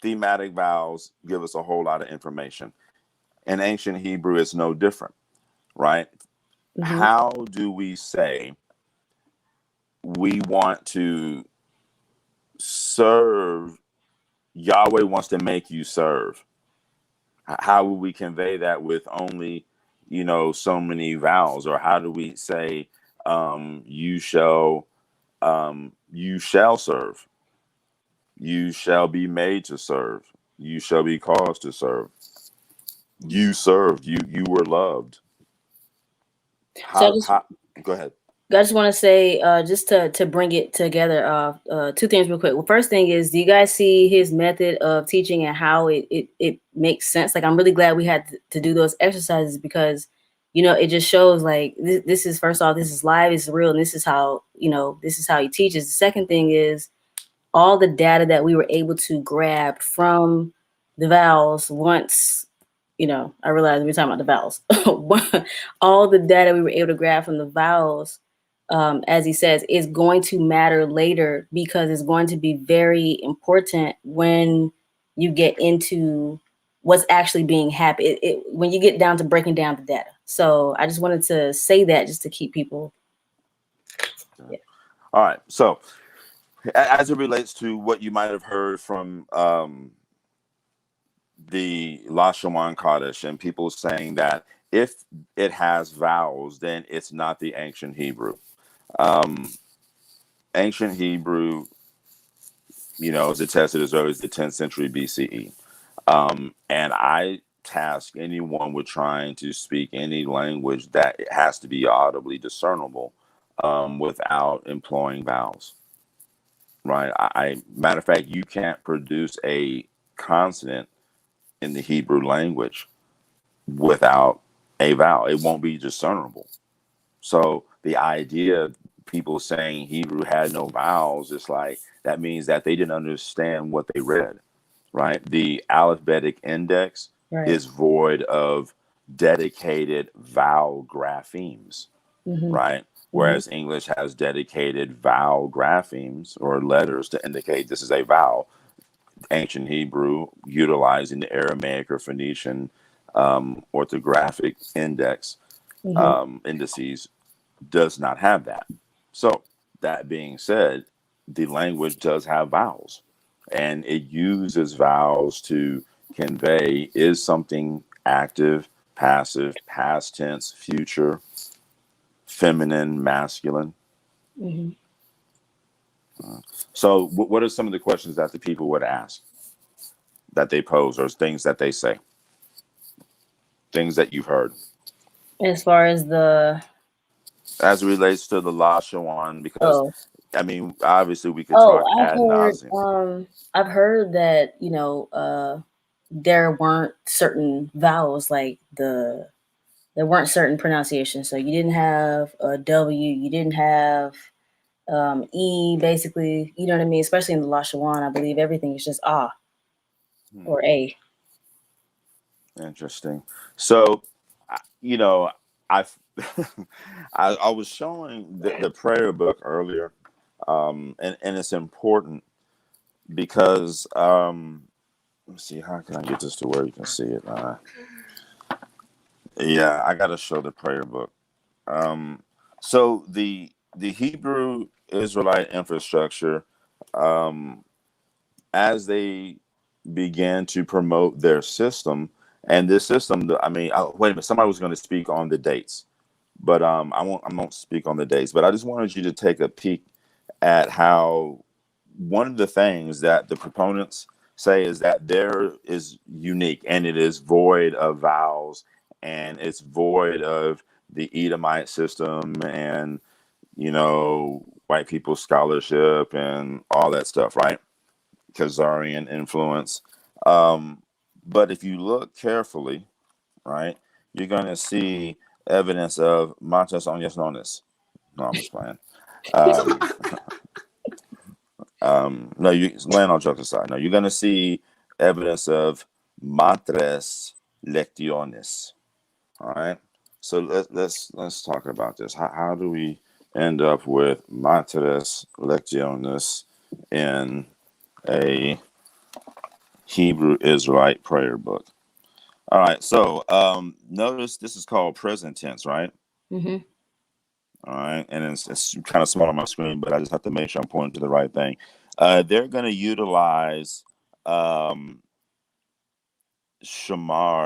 thematic vowels give us a whole lot of information. In ancient Hebrew, it's no different, right? Mm-hmm. How do we say we want to serve? Yahweh wants to make you serve. How will we convey that with only, so many vowels? Or how do we say, you shall serve, you shall be made to serve, you shall be caused to serve, you served, you were loved. So How go ahead. I just want to say, just to bring it together, two things real quick. Well, first thing is, do you guys see his method of teaching and how it makes sense? Like, I'm really glad we had to do those exercises because, it just shows like this is, first off, this is live, it's real, and this is how, this is how he teaches. The second thing is all the data that we were able to grab from the vowels once, I realized we were talking about the vowels. All the data we were able to grab from the vowels, as he says, is going to matter later because it's going to be very important when you get into what's actually being happy. When you get down to breaking down the data. So I just wanted to say that just to keep people. Yeah. All right. So as it relates to what you might have heard from the LaShawan Kaddish and people saying that if it has vowels, then it's not the ancient Hebrew. Ancient Hebrew, is attested as early as the 10th century BCE. And I task anyone with trying to speak any language that it has to be audibly discernible without employing vowels. Right. Matter of fact, you can't produce a consonant in the Hebrew language without a vowel. It won't be discernible. So the idea of people saying Hebrew had no vowels is like that means that they didn't understand what they read. Right. The alphabetic index is void of dedicated vowel graphemes. Mm-hmm. Right. Whereas English has dedicated vowel graphemes or letters to indicate this is a vowel. Ancient Hebrew, utilizing the Aramaic or Phoenician orthographic index indices, does not have that. So that being said, the language does have vowels, and it uses vowels to convey is something active, passive, past tense, future, feminine, masculine. Mm-hmm. So what are some of the questions that the people would ask, that they pose, or things that they say, things that you've heard As far as as it relates to the LaShawan? Because oh I mean, obviously we could talk ad nauseum. I've heard that, there weren't certain vowels, like there weren't certain pronunciations. So you didn't have a W, you didn't have E, basically, you know what I mean? Especially in the LaShawan, I believe everything is just ah or a. Interesting. So, you know, I I was showing the prayer book earlier, and it's important because let's see, how can I get this to where you can see it? Yeah, I got to show the prayer book. So the Hebrew Israelite infrastructure, as they began to promote their system, and this system, I mean, wait a minute, somebody was going to speak on the dates, but I won't speak on the dates. But I just wanted you to take a peek at how one of the things that the proponents say is that there is unique and it is void of vowels and it's void of the Edomite system and white people's scholarship and all that stuff, right? Khazarian influence. Um, but if you look carefully, right, you're going to see evidence of manchas oñas. No, I'm just playing. Um, no, you land on jokes aside. No, you're going to see evidence of matres lectiones. All right. So let's talk about this. How do we end up with matres lectiones in a Hebrew Israelite prayer book? All right. So notice this is called present tense, right? Mm-hmm. All right, and it's kind of small on my screen, but I just have to make sure I'm pointing to the right thing. They're going to utilize shamar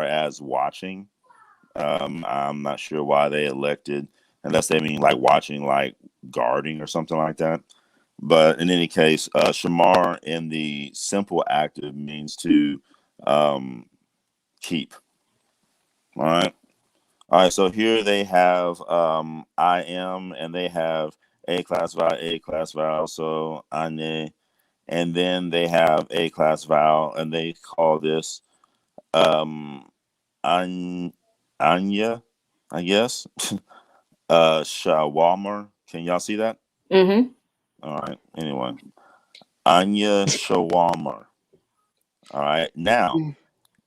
as watching. I'm not sure why they elected, unless they mean like watching, like guarding or something like that. But in any case, shamar in the simple active means to keep. All right. All right, so here they have I am, and they have A class vowel, so ane, and then they have A class vowel, and they call this um an anya, I guess. Shawarma. Can y'all see that? Mm-hmm. All right. Anyway, anya shawarma. All right.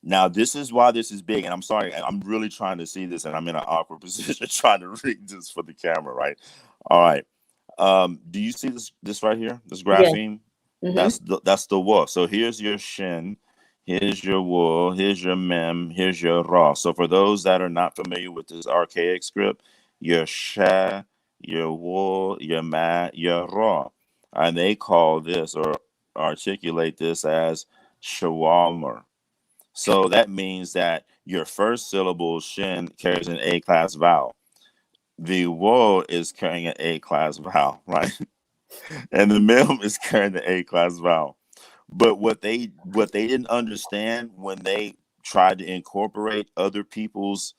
Now this is why this is big, and I'm sorry, I'm really trying to see this, and I'm in an awkward position trying to read this for the camera, right? All right. Do you see this right here? This Yeah. grapheme? Mm-hmm. That's the wolf. So here's your shin, here's your wool, here's your mem, here's your raw. So for those that are not familiar with this archaic script, your sha, your wool, your ma, your raw. And they call this or articulate this as shawarma. So that means that your first syllable shin carries an A class vowel. The wool is carrying an A class vowel, right? And the mem is carrying the A class vowel. But what they didn't understand when they tried to incorporate other people's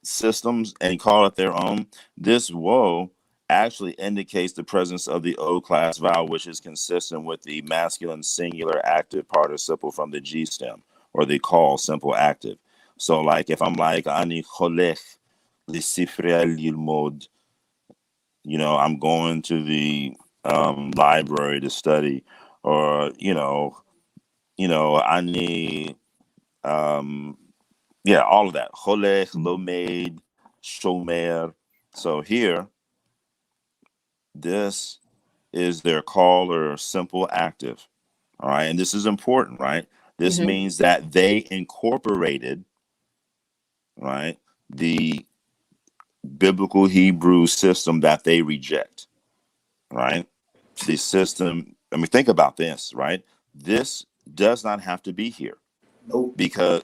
systems and call it their own, this woe actually indicates the presence of the O class vowel, which is consistent with the masculine singular active participle from the G stem or the call simple active. So like if I'm like ani cholech lisifria lilmod, I'm going to the library to study, or I need all of that. Cholech, lomed, shomer. So here, this is their call or simple active. All right, and this is important, right? This Mm-hmm. means that they incorporated, right, the biblical Hebrew system that they reject, right? The system, I mean, think about this, right? This does not have to be here Nope. because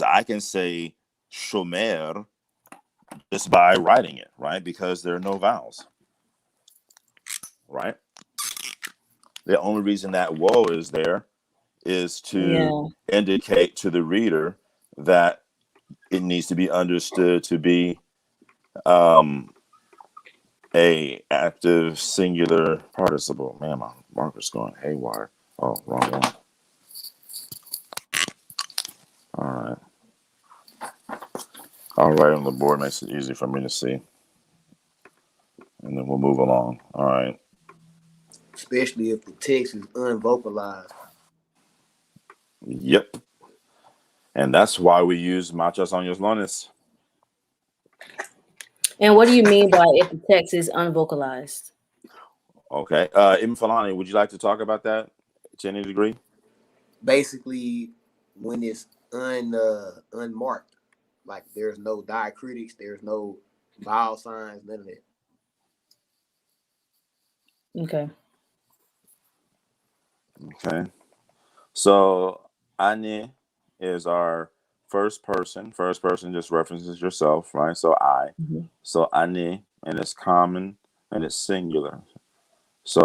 I can say shomer just by writing it, right? Because there are no vowels, right? The only reason that woe is there is to Yeah. indicate to the reader that it needs to be understood to be um, a active singular participle. Man, my marker's going haywire. Oh, wrong one. All right. I'll write on the board. Makes it easy for me to see. And then we'll move along. All right. Especially if the text is unvocalized. Yep. And that's why we use Machas Años Lunes. And what do you mean by if the text is unvocalized? Okay. Ibn Falani, would you like to talk about that to any degree? Basically, when it's unmarked, like there's no diacritics, there's no vowel signs, none of that. Okay. Okay. So, Ane is our first person. First person just references yourself, right? So, I. Mm-hmm. So, Ane, and it's common and it's singular. So,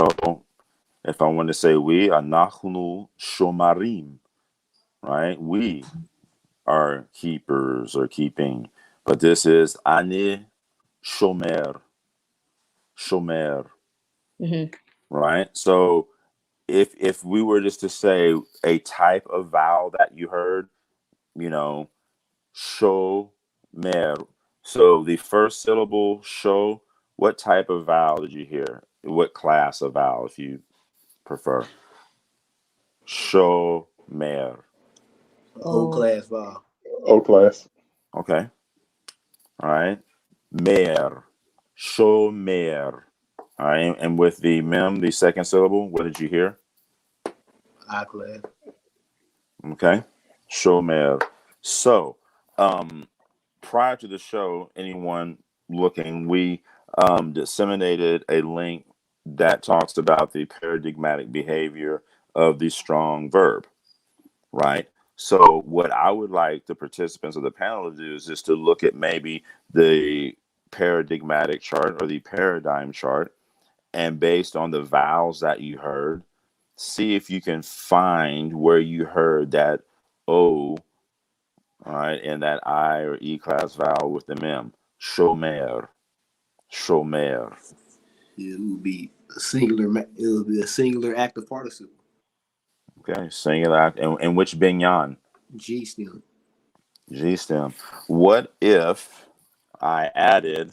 if I want to say we, Anachnu Shomarim, right? We are keepers or keeping. But this is Ane Shomer, Shomer, Mm-hmm. right? So, if we were just to say a type of vowel that you heard, you know, show mer. So the first syllable show, what type of vowel did you hear? What class of vowel, if you prefer? Show mer. O Oh. class vowel. O class. Okay. All right. Mer. Show mer. All right. And with the mem, the second syllable, what did you hear? I class. Okay. Show mer. So, prior to the show, anyone looking, we disseminated a link that talks about the paradigmatic behavior of the strong verb, right? So, what I would like the participants of the panel to do is just to look at maybe the paradigmatic chart or the paradigm chart, and based on the vowels that you heard, see if you can find where you heard that O all right, and that I or E class vowel with the mem. Shomer, shomer. It would be a singular. It would be a singular active participle. Okay, singular act. And which binyan? G stem. G stem. What if I added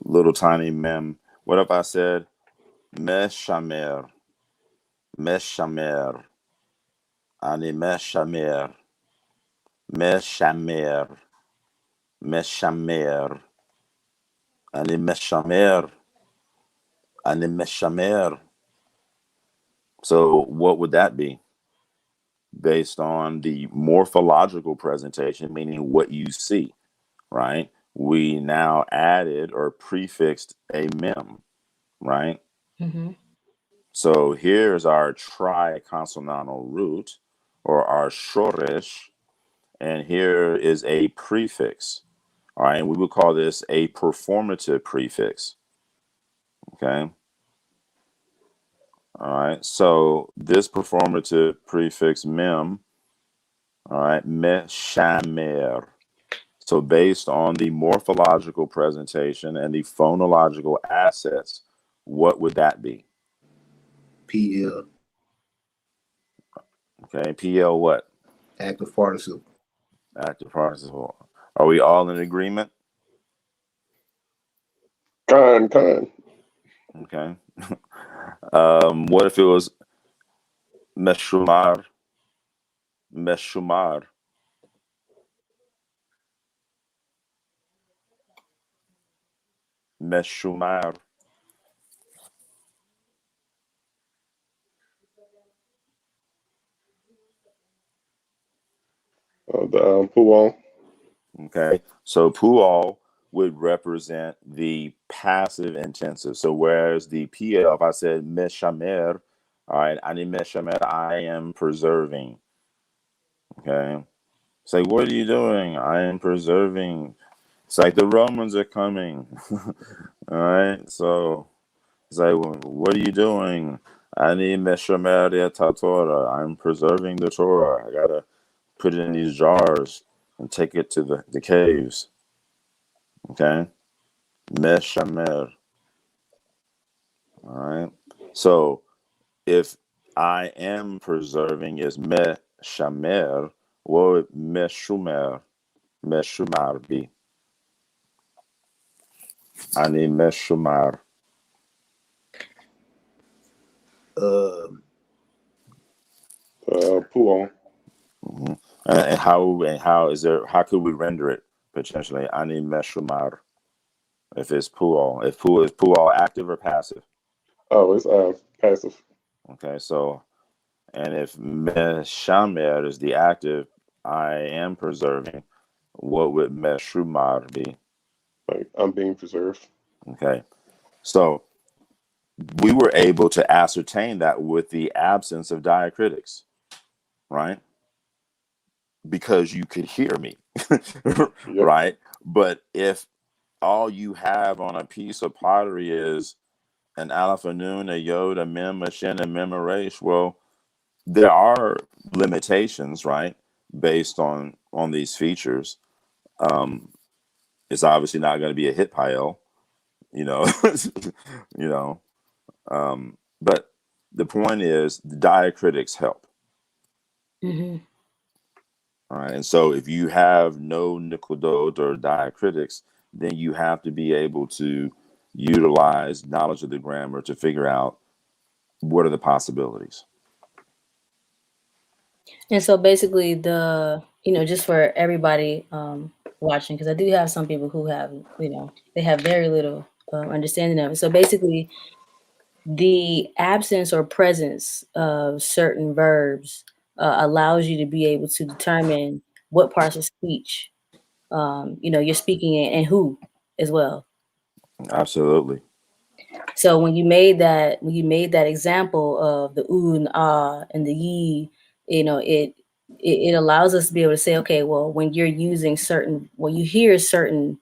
little tiny mem? What if I said meshamer, meshamer, ani meshamer, meshamer, meshamer, ani meshamer, ani meshamer. So what would that be? Based on the morphological presentation, meaning what you see, right? We now added or prefixed a mem, right? Mm-hmm. So here's our triconsonantal root or our shoresh, and here is a prefix. All right, and we would call this a performative prefix. Okay. All right, so this performative prefix mem, all right, meshamer. So based on the morphological presentation and the phonological assets, what would that be? PL. Okay, PL what? Active participle. Active participle. Are we all in agreement? Kind. Okay. What if it was meshumar? Meshumar. Meshumar. The pual. Okay. So pual would represent the passive intensive. So whereas the PL, if I said meshamer, all right, ani meshamer, I am preserving. Okay. It's like, what are you doing? I am preserving. It's like the Romans are coming. All right. So it's like, well, what are you doing? I need Meshameria Torah. I'm preserving the Torah. I gotta put it in these jars and take it to the caves. Okay. Meshamer. All right. So if I am preserving is Meshamer, what would Meshumar be? I need Meshumar. Pual. Mm-hmm. And how is there? How could we render it potentially? I need Meshumar. If it's pual, if pual is pual active or passive? Oh, it's passive. Okay, so and if Meshamer is the active, I am preserving. What would Meshumar be? Like I'm being preserved. Okay, so we were able to ascertain that with the absence of diacritics, right? Because you could hear me, Yep. right? But if all you have on a piece of pottery is an aleph, a nun, a yod, a mem, a shin, a mem, a resh, well, there are limitations, right? Based on these features. Um, it's obviously not going to be a hit pile, you know, you know. But the point is, the diacritics help. Mm-hmm. All right. And so if you have no Nikodot or diacritics, then you have to be able to utilize knowledge of the grammar to figure out what are the possibilities. And so basically just for everybody watching, because I do have some people who have, they have very little understanding of it. So basically the absence or presence of certain verbs allows you to be able to determine what parts of speech, you're speaking in and who as well. Absolutely. So when you made that example of the ooh and ah and the ye, it allows us to be able to say, okay, well, when you hear certain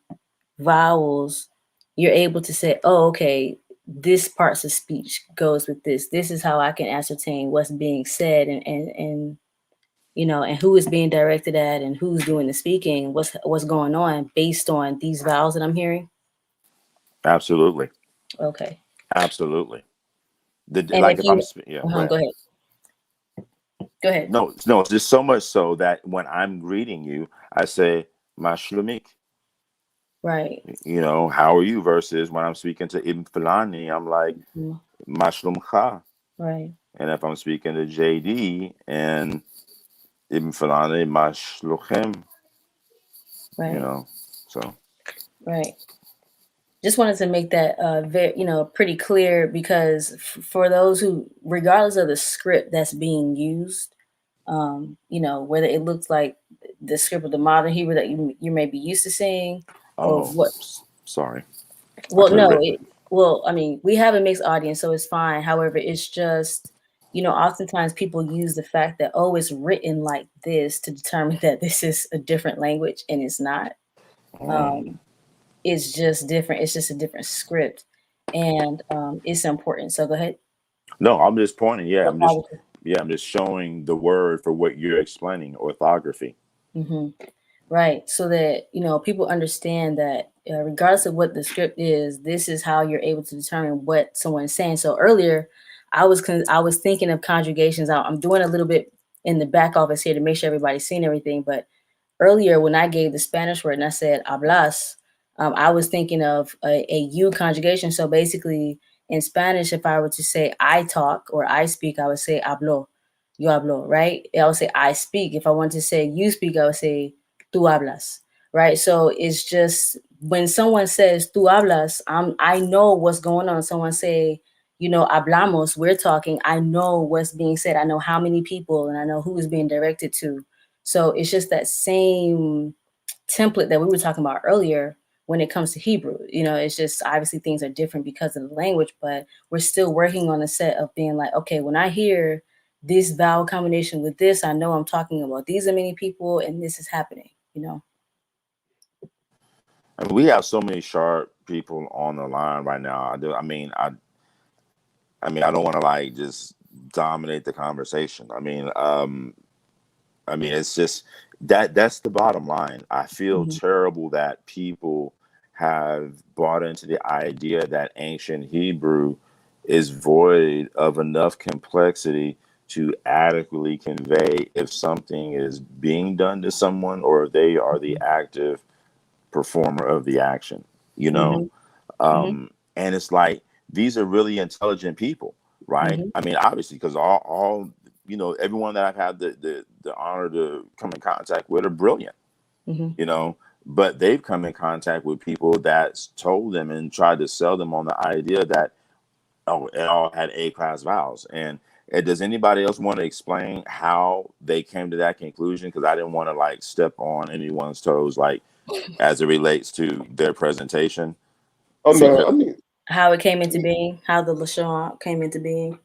vowels, you're able to say, oh, okay, this parts of speech goes with this. This is how I can ascertain what's being said and you know, and who is being directed at and who's doing the speaking, what's going on based on these vowels that I'm hearing. Absolutely. Okay. Absolutely. And Like if if you, yeah, go go ahead. ahead. Go ahead. No, it's just so much so that when I'm greeting you, I say Mashlumik. Right. You know, how are you? Versus when I'm speaking to Ibn Fulani, I'm like Mhm. Mashlumcha. Right. And if I'm speaking to JD and Ibn Fulani, Mashluchem. You Right. know, so Right. Just wanted to make that very, you know, pretty clear because for those who, regardless of the script that's being used, you know, whether it looks like the script of the modern Hebrew that you may be used to seeing, or oh, what. sorry, I Well, could have no, written. well, I mean, we have a mixed audience, so it's fine. However, it's just, you know, oftentimes people use the fact that, oh, it's written like this to determine that this is a different language, and it's not. Mm. Um, it's just different. It's just a different script, and it's important. So go ahead. No, I'm just pointing. Orthography. I'm just showing the word for what you're explaining. Orthography. Hmm. Right. So that, you know, people understand that regardless of what the script is, this is how you're able to determine what someone's saying. So earlier, I was thinking of conjugations. I'm doing a little bit in the back office here to make sure everybody's seeing everything. But earlier, when I gave the Spanish word and I said hablas, I was thinking of a you conjugation. So basically, in Spanish, if I were to say I talk or I speak, I would say hablo, yo hablo, right? I would say I speak. If I want to say you speak, I would say tú hablas, right? So it's just when someone says tú hablas, I know what's going on. Someone say, you know, hablamos, we're talking. I know what's being said. I know how many people and I know who is being directed to. So it's just that same template that we were talking about earlier when it comes to Hebrew. You know, it's just obviously things are different because of the language, but we're still working on a set of being like, okay, when I hear this vowel combination with this, I know I'm talking about these are many people and this is happening, you know. I mean, we have so many sharp people on the line right now. I mean, I don't want to like just dominate the conversation. I mean, it's just that's the bottom line. I feel Mm-hmm. terrible that people have bought into the idea that ancient Hebrew is void of enough complexity to adequately convey if something is being done to someone or they are the active performer of the action, you know? Mm-hmm. Mm-hmm. And it's like these are really intelligent people, right? Mm-hmm. I mean, obviously, because all you know, everyone that I've had the honor to come in contact with are brilliant, Mm-hmm. you know, but they've come in contact with people that's told them and tried to sell them on the idea that oh, it all had A class vowels. And does anybody else want to explain how they came to that conclusion? Because I didn't want to like step on anyone's toes, like as it relates to their presentation. Oh So no, Because I mean, how it came I into mean, being, how the LaShawan came into being.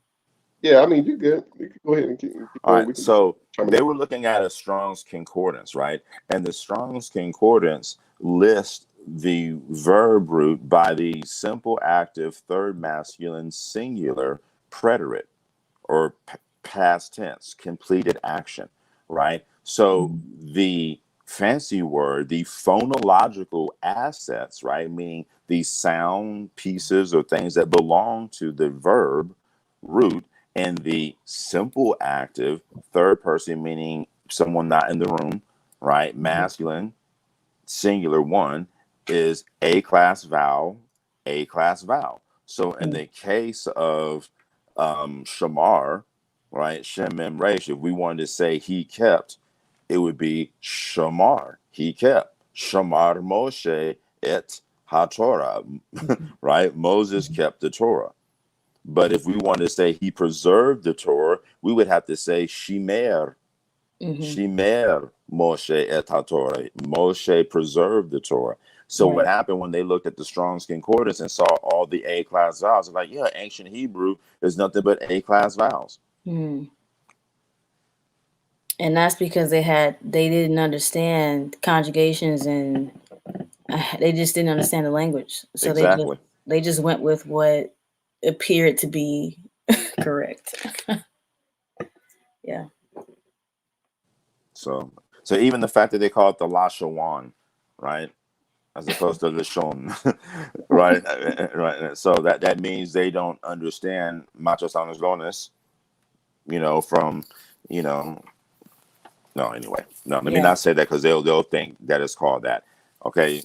yeah, I mean, you're good. You can go ahead and keep all going. right, We can so chime they in. were looking at a Strong's Concordance, right? And the Strong's Concordance lists the verb root by the simple active third masculine singular preterite or past tense, completed action, right? So Mm-hmm. the fancy word, the phonological assets, right? Meaning the sound pieces or things that belong to the verb root and the simple active third person, meaning someone not in the room, right? Masculine, singular one is a class vowel, a class vowel. So in the case of shamar, right, shemem resh, if we wanted to say he kept, it would be shamar, he kept. Shamar Moshe et HaTorah, right? Moses kept the Torah. But if we wanted to say he preserved the Torah, we would have to say shimer, Mm-hmm. Shimer Moshe et HaTorah. Moshe preserved the Torah. So what Right. happened when they looked at the Strong's Concordance and saw all the A class vowels? They're like, yeah, ancient Hebrew is nothing but A class vowels. Mm. And that's because they didn't understand conjugations and they just didn't understand the language. So Exactly. they just went with what appeared to be correct. Yeah. So even the fact that they call it the LaShawan, right, as opposed to LaShawan, right, right. So that means they don't understand Machos Lones, from, you know, no, anyway, no, let me Yeah. not say that because they'll think that it's called that. Okay,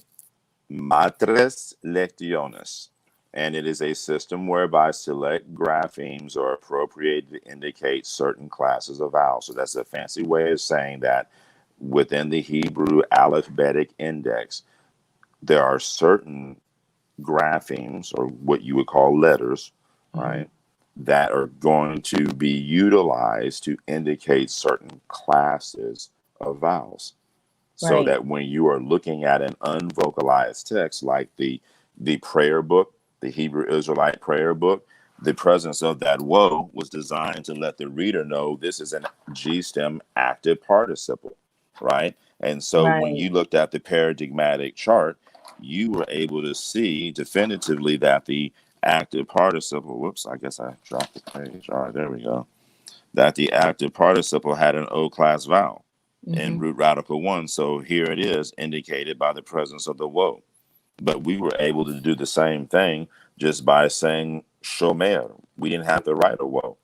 Matres Lectiones, and it is a system whereby select graphemes are appropriated to indicate certain classes of vowels. So that's a fancy way of saying that within the Hebrew alphabetic index, there are certain graphemes, or what you would call letters, Mm-hmm. right, that are going to be utilized to indicate certain classes of vowels. So Right. that when you are looking at an unvocalized text like the prayer book, the Hebrew Israelite prayer book, the presence of that woe was designed to let the reader know this is an G stem active participle, right? And so when Right. you looked at the paradigmatic chart, you were able to see definitively that the active participle, whoops, I guess I dropped the page. All right, there we go. That the active participle had an O class vowel in Mm-hmm. root radical 1. So here it is indicated by the presence of the woe. But we were able to do the same thing just by saying shomer. We didn't have to write a woe.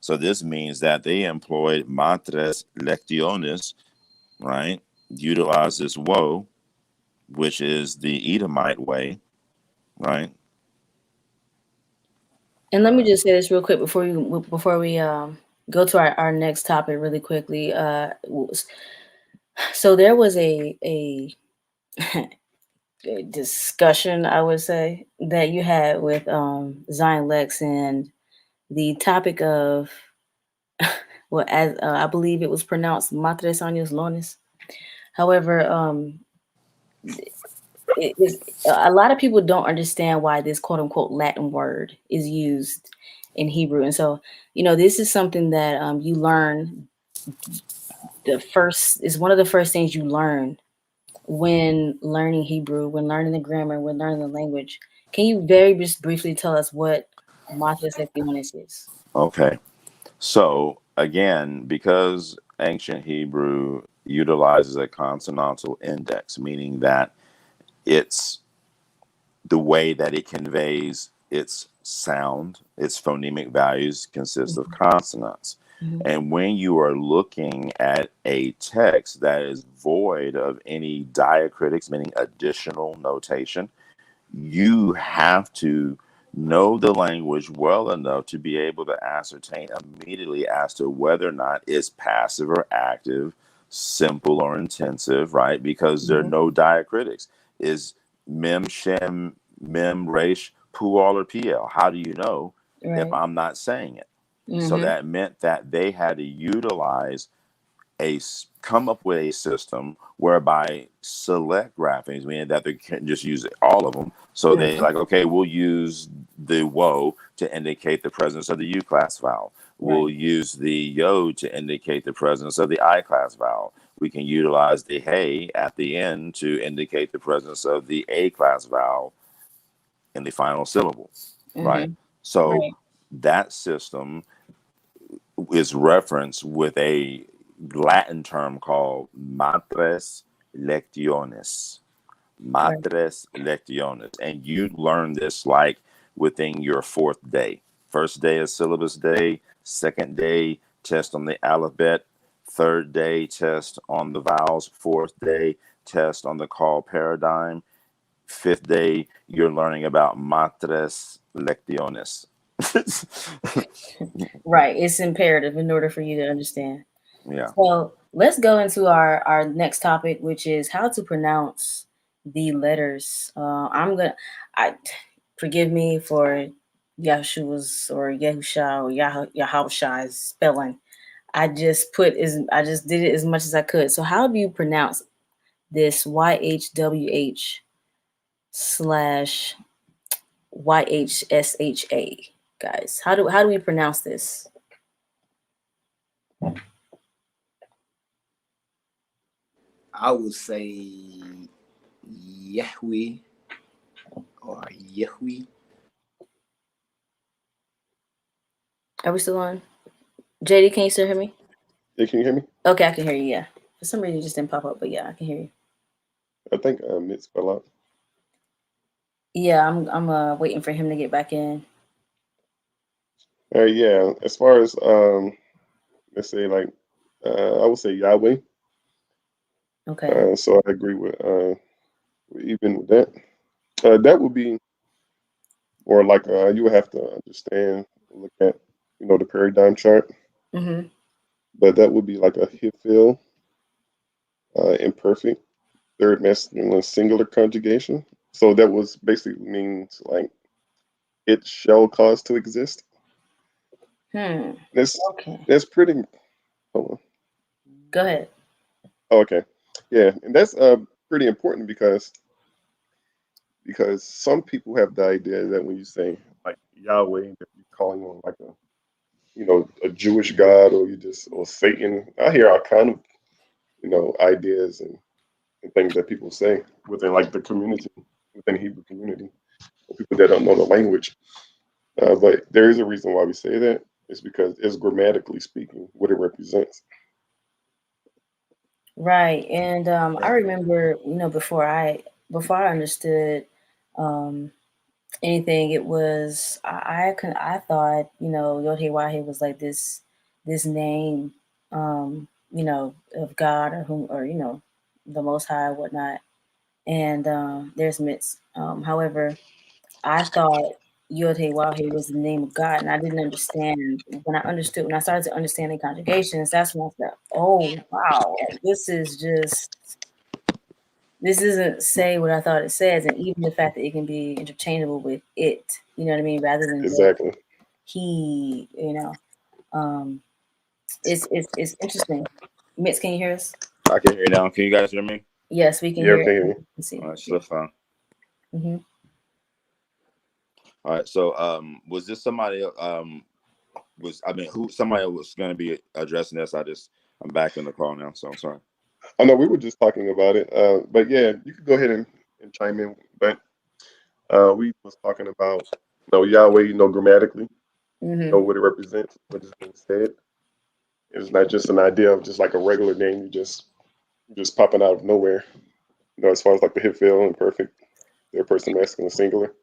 So this means that they employed matres lectiones, right? Utilize this woe, which is the Edomite way, right? And let me just say this real quick before we go to our next topic really quickly. So there was a discussion, I would say, that you had with Zion Lex and the topic of, well, as I believe it was pronounced Matres Años Lones. However, a lot of people don't understand why this quote unquote Latin word is used in Hebrew. And so, this is something that you learn. Is one of the first things you learn when learning Hebrew, when learning the grammar, when learning the language. Can you very just briefly tell us what Matres Lecciones is? Okay. So again, because ancient Hebrew utilizes a consonantal index, meaning that it's the way that it conveys its sound, its phonemic values consist of consonants. Mm-hmm. And when you are looking at a text that is void of any diacritics, meaning additional notation, you have to know the language well enough to be able to ascertain immediately as to whether or not it's passive or active, simple or intensive, right? Because there are Mm-hmm. no diacritics. Is mem, shem, mem, resh, pual, or pl? How do you know if Right. I'm not saying it? So Mm-hmm. that meant that they had to utilize come up with a system whereby select graphics, meaning that they can't just use all of them. So they Mm-hmm. like, okay, we'll use the woe to indicate the presence of the U class vowel. We'll Right. use the yo to indicate the presence of the I class vowel. We can utilize the hey at the end to indicate the presence of the A class vowel in the final syllable, right? Mm-hmm. So Right. that system is referenced with a Latin term called matres lectiones. Right. Matres lectiones. And you learn this like within your fourth day. First day is syllabus day, second day, test on the alphabet, third day, test on the vowels, fourth day, test on the call paradigm, fifth day, you're learning about matres lectiones. Right. It's imperative in order for you to understand. Yeah. So let's go into our next topic, which is how to pronounce the letters. I forgive me for Yahshua's or Yahusha or Yahweh's spelling. I just did it as much as I could. So how do you pronounce this YHWH slash YHSHA, guys? How do we pronounce this? I would say Yahweh or Yahweh. Are we still on? JD, can you still hear me? Yeah, can you hear me? Okay, I can hear you. Yeah. For some reason, it just didn't pop up, but yeah, I can hear you. I think Mitz fell out. Yeah, I'm waiting for him to get back in. Yeah, as far as let's say like I would say Yahweh. Okay. So I agree with even with that. That would be more like you would have to understand, look at the paradigm chart, Mm-hmm. but that would be like a Hifil imperfect third masculine singular conjugation. So that was basically means like it shall cause to exist. That's Okay. that's pretty. Hold on. Go ahead. Oh, okay, yeah, and that's pretty important because some people have the idea that when you say like Yahweh, that you're calling on like a Jewish God or Satan. I hear all kind of ideas and things that people say within like the community, within Hebrew community, or people that don't know the language. But there is a reason why we say that. It's because it's grammatically speaking what it represents. Right. And I Right. remember, before I understood um anything, it was I thought, Yod Hey Wahe was like this name, of God or whom or the Most High, whatnot. And there's myths. However, I thought Yod Hey Wahe was the name of God, and I didn't understand. When I started to understand the conjugations, that's when I said, "Oh wow, like this isn't say what I thought it says," and even the fact that it can be interchangeable with it, you know what I mean, rather than just Exactly. he, um, it's interesting. Mitz, can you hear us? I can hear you now. Can you guys hear me? Yes, we can Yeah, hear okay. it. Let's see. All right, so fine. Mm-hmm. All right, so was this somebody who somebody was going to be addressing this? I'm back in the call now, so I'm sorry. I know we were just talking about it, but yeah, you could go ahead and chime in. But we was talking about Yahweh, grammatically, Mm-hmm. what it represents, what is being said. It's not just an idea of just like a regular name you just popping out of nowhere. As far as like the hit feel and perfect, third person masculine singular.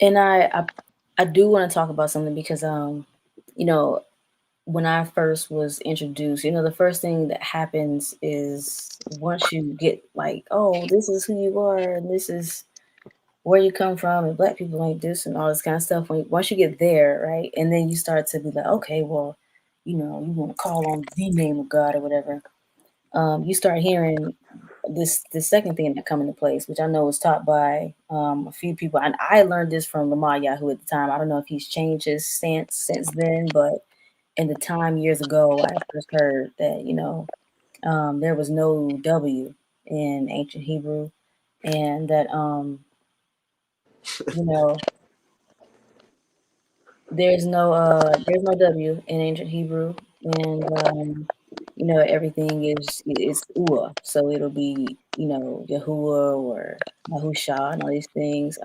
And I do want to talk about something because you know, when I first was introduced, the first thing that happens is once you get like, oh, this is who you are and this is where you come from and black people like this and all this kind of stuff. Once you get there, right, and then you start to be like, okay, well, you want to call on the name of God or whatever. You start hearing this second thing that come into place, which I know was taught by a few people, and I learned this from Lamar Yahoo at the time. I don't know if he's changed his stance since then, but in the time years ago, I first heard that there was no W in ancient Hebrew, and that you know there's no W in ancient Hebrew, and everything is Ua, so it'll be Yahuwah or Yahusha and all these things.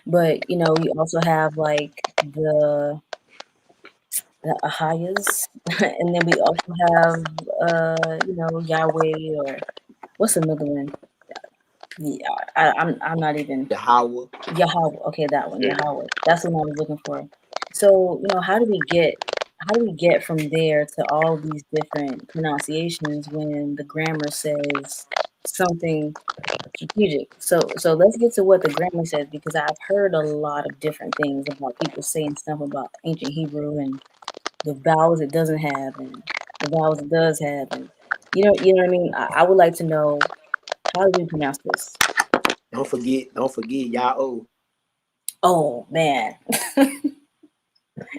But we also have like the Ahayas, and then we also have Yahweh, or what's another one? Yeah, I'm not even Yahweh. Yahweh. Okay, that one, Yeah, Yahweh. That's the one I was looking for. So, how do we get from there to all these different pronunciations when the grammar says something strategic? So let's get to what the grammar says, because I've heard a lot of different things about people saying stuff about ancient Hebrew and the vowels it doesn't have and the vowels it does have, and you know what I mean? I would like to know, how do we pronounce this? Don't forget Yahweh. Oh man.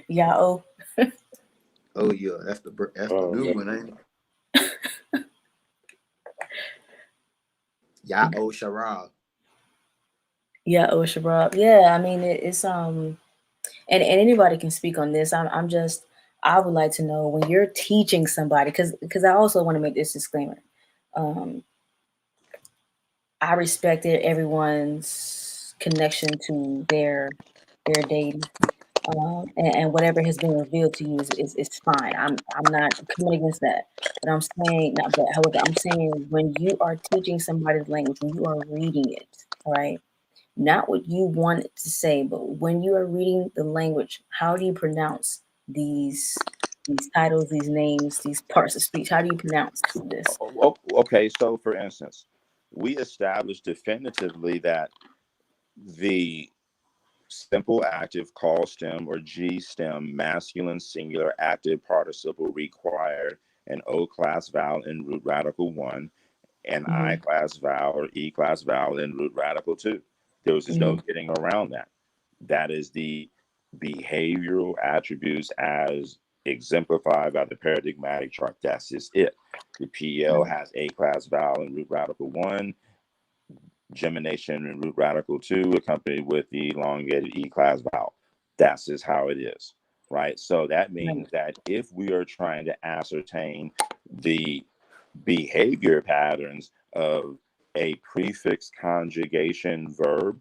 Yao. Oh yeah, that's the new yeah. one, ain't it? Yahweh Sharab. Yao Shabab. Yeah, I mean it's and anybody can speak on this. I would like to know, when you're teaching somebody, because I also want to make this disclaimer. Um I respected everyone's connection to their deity. and whatever has been revealed to you is fine. I'm not coming against that, but I'm saying not. But however, I'm saying when you are teaching somebody's language, when you are reading it, all right, not what you want it to say, but when you are reading the language, how do you pronounce these titles, these names, these parts of speech? How do you pronounce this? Okay, so for instance, we established definitively that the simple active call stem or G stem masculine singular active participle required an O class vowel in root radical 1, an I Mm-hmm. class vowel or E class vowel in root radical 2. There was just no Mm-hmm. getting around that. That is the behavioral attributes as exemplified by the paradigmatic chart. That's just it. The PL Right. has A class vowel in root radical 1, gemination in root radical 2, accompanied with the elongated E class vowel. That's just how it is, right? So that Right. means that if we are trying to ascertain the behavior patterns of a prefix conjugation verb,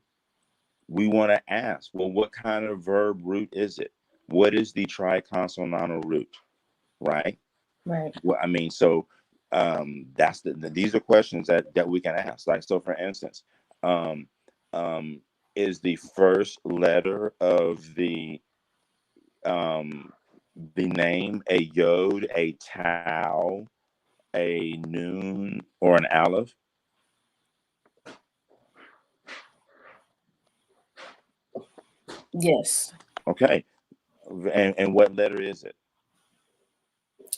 we want to ask, well, what kind of verb root is it? What is the triconsonantal root, right? Right. Well, I mean, so that's these are questions that we can ask. Like, so for instance, um, um, is the first letter of the name a yod, a tau, a noon, or an aleph? Yes. Okay, and what letter is it?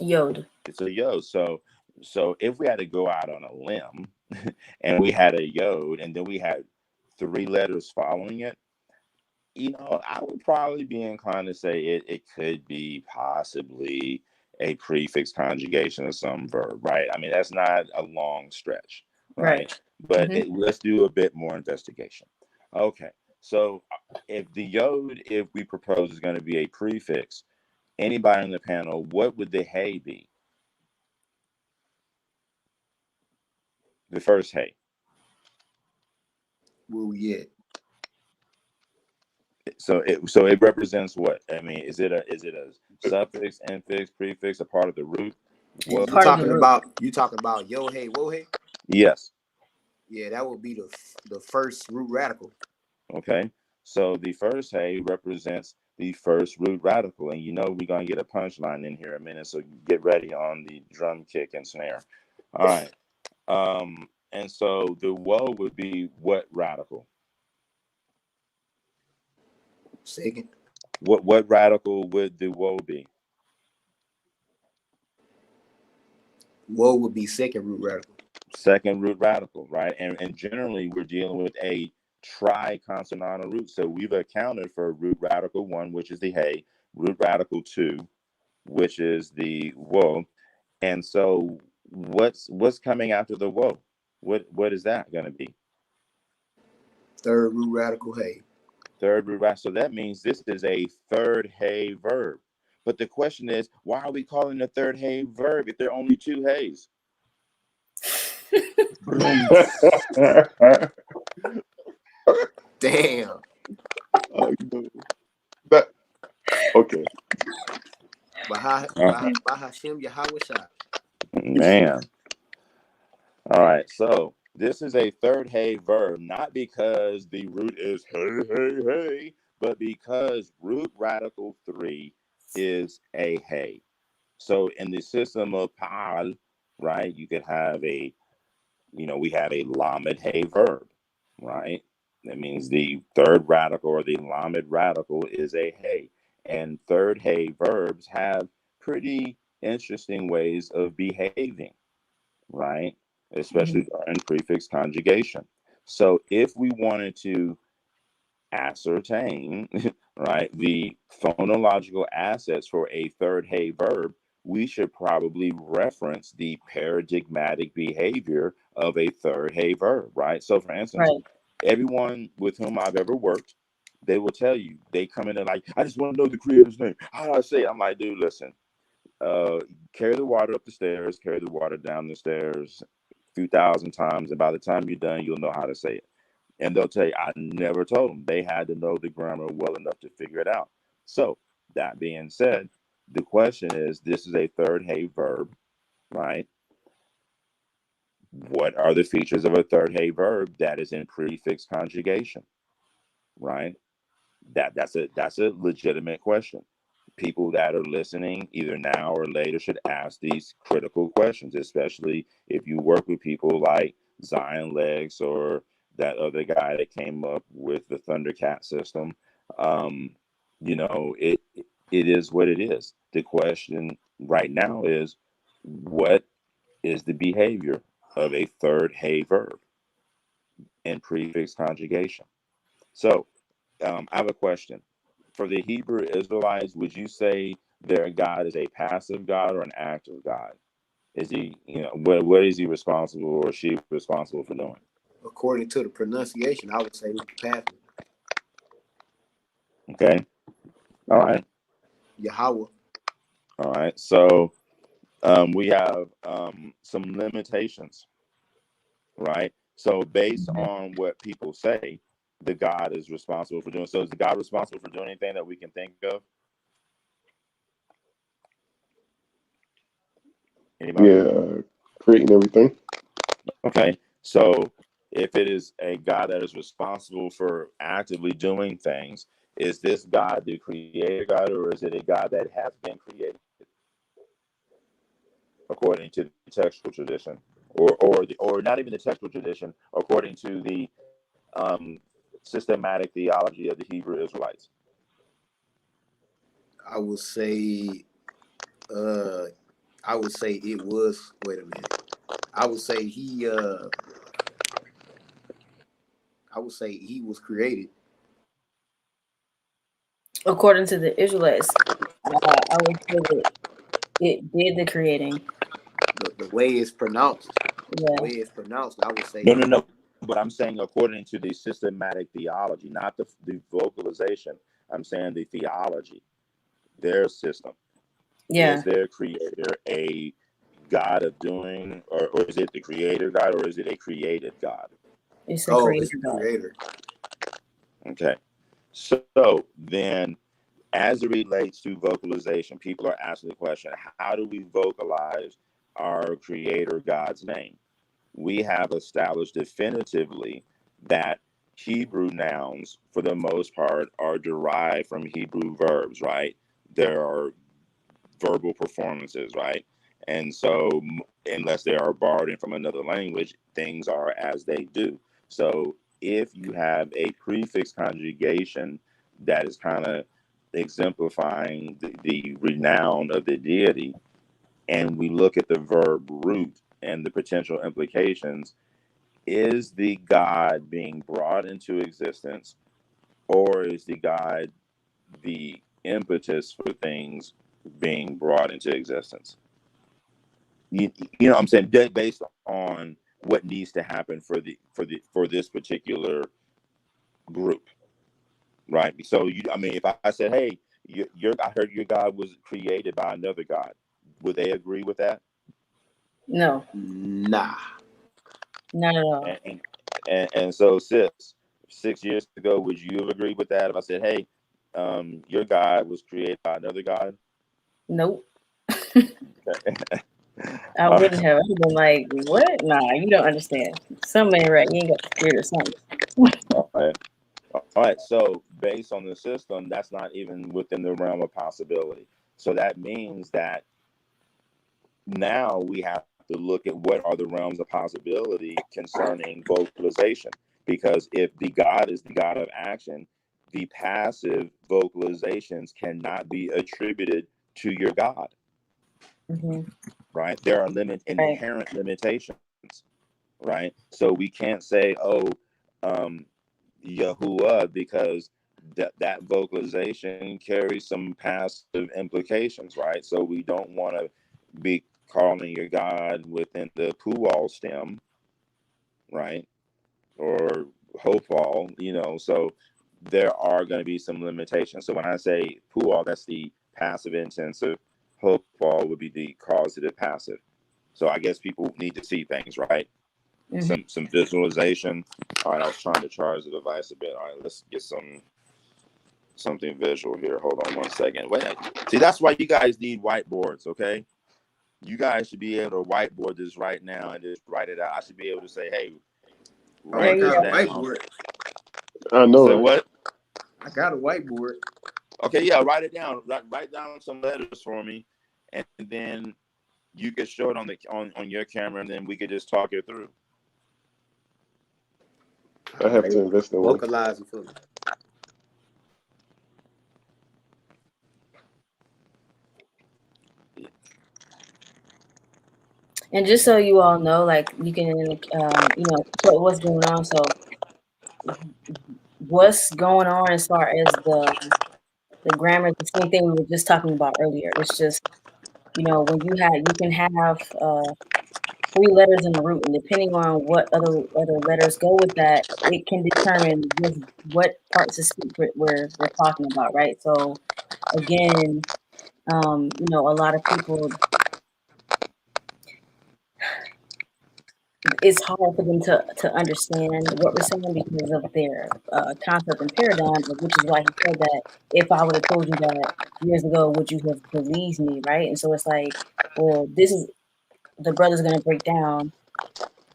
Yod. It's a yod. So if we had to go out on a limb and we had a yod and then we had three letters following it, I would probably be inclined to say it could be possibly a prefix conjugation of some verb, right? I mean, that's not a long stretch, Right. right? But Mm-hmm. let's do a bit more investigation. Okay, so if the yod, if we propose, is going to be a prefix, anybody on the panel, what would the hey be? The first hey. Where we at? So it represents what? I mean, is it a suffix, infix, prefix, a part of the root? And What? you Part of the talking root. about yo hey wo hey? Yes. Yeah, that would be the first root radical. Okay. So the first hey represents the first root radical, and we're gonna get a punchline in here in a minute. So get ready on the drum kick and snare. All right. And so the woe would be what radical? Second. What radical would the woe be? Woe would be second root radical. Second root radical, right? And generally we're dealing with a triconsonantal root. So we've accounted for root radical 1, which is the hey, root radical 2, which is the woe. And so what's coming after the woe? What is that going to be? Third root radical hey. Third root radical. So that means this is a third hey verb. But the question is, why are we calling the third hey verb if there are only two heys? Damn. that okay. Bahashim YHWH. Man. All right, so this is a third hey verb, not because the root is hey, hey, hey, but because root radical 3 is a hey. So in the system of pal, right, you could have we have a lamed hey verb, right? That means the third radical or the lamed radical is a hey. And third hey verbs have pretty interesting ways of behaving, right? Mm-hmm. Especially during prefix conjugation. So if we wanted to ascertain, right, the phonological assets for a third hey verb, we should probably reference the paradigmatic behavior of a third hey verb, right? So for instance, Right. everyone with whom I've ever worked, they will tell you, they come in and like, I just want to know the creator's name. How do I say it? I'm like, dude, listen, uh, carry the water up the stairs, carry the water down the stairs a few thousand times, and by the time you're done, you'll know how to say it. And they'll tell you, I never told them. They had to know the grammar well enough to figure it out. So that being said, the question is, this is a third hey verb, right? What are the features of a third hey verb that is in prefix conjugation, right? That's a legitimate question. People that are listening either now or later should ask these critical questions, especially if you work with people like Zion Legs or that other guy that came up with the Thundercat system. It is what it is. The question right now is, what is the behavior of a third hey verb in prefix conjugation? So I have a question. For the Hebrew Israelites, would you say their God is a passive God or an active God? Is he, what is he responsible or she responsible for doing? According to the pronunciation, I would say passive. Okay. All right. Yahweh. All right. So we have some limitations, right? So based on what people say, the God is responsible for doing. So is the God responsible for doing anything that we can think of? Anybody? Yeah, creating everything. Okay. So if it is a God that is responsible for actively doing things, is this God the creator God, or is it a God that has been created according to the textual tradition, or not even the textual tradition, according to the systematic theology of the Hebrew Israelites? I would say it was, wait a minute. I would say he was created. According to the Israelites, I would say that it did the creating. The way it's pronounced. Yeah. The way it's pronounced, I would say No. But I'm saying according to the systematic theology, not the vocalization. I'm saying the theology, their system. Yeah. Is their creator a God of doing, or is it the creator God, or is it a created God? It's a it's creator the God. creator. Okay. So then, as it relates to vocalization, people are asking the question, how do we vocalize our creator God's name? We have established definitively that Hebrew nouns, for the most part, are derived from Hebrew verbs, right? There are verbal performances, right? And so, unless they are borrowed in from another language, things are as they do. So, if you have a prefix conjugation that is kind of exemplifying the renown of the deity, and we look at the verb root and the potential implications, is the God being brought into existence, or is the God the impetus for things being brought into existence? You know what I'm saying? Based on what needs to happen for this particular group, right? So if I said, hey, I heard your God was created by another God, would they agree with that? No, Nah. not at all. And so, sis, 6 years ago, would you have agreed with that if I said, hey, your God was created by another God? Nope. Okay. I wouldn't have. I'd been like, what? Nah, you don't understand. Something ain't right. You ain't got the spirit or something. All right. All right. So, based on the system, that's not even within the realm of possibility. So that means that now we have to look at what are the realms of possibility concerning vocalization. Because if the God is the God of action, the passive vocalizations cannot be attributed to your God, Mm-hmm. right? There are Right. inherent limitations, right? So we can't say, oh, Yahuwah, because that vocalization carries some passive implications, right? So we don't want to be calling your God within the Pual stem, right? Or Hopal, so there are going to be some limitations. So when I say Pual, that's the passive intensive. Hopal would be the causative passive. So I guess people need to see things, right? Mm-hmm. Some visualization. All right, I was trying to charge the device a bit. All right, let's get some something visual here. Hold on one second. Wait, see, that's why you guys need whiteboards, okay? You guys should be able to whiteboard this right now and just write it out. I should be able to say, hey, Oh, I write this got a down. whiteboard. I know. Say Right? what? I got a whiteboard. Okay, yeah, write it down. Write down some letters for me, and then you could show it on your camera, and then we could just talk it through. I have to invest in one. Vocalize it for me. And just so you all know, like you can, put what's going on. So what's going on as far as the grammar, the same thing we were just talking about earlier. It's just, when you can have 3 letters in the root, and depending on what other letters go with that, it can determine what parts of speech we're talking about, right? So again, a lot of people, it's hard for them to understand what we're saying because of their concept and paradigm, which is why he said that if I would have told you that years ago, would you have believed me, right? And so it's like, well, the brother's going to break down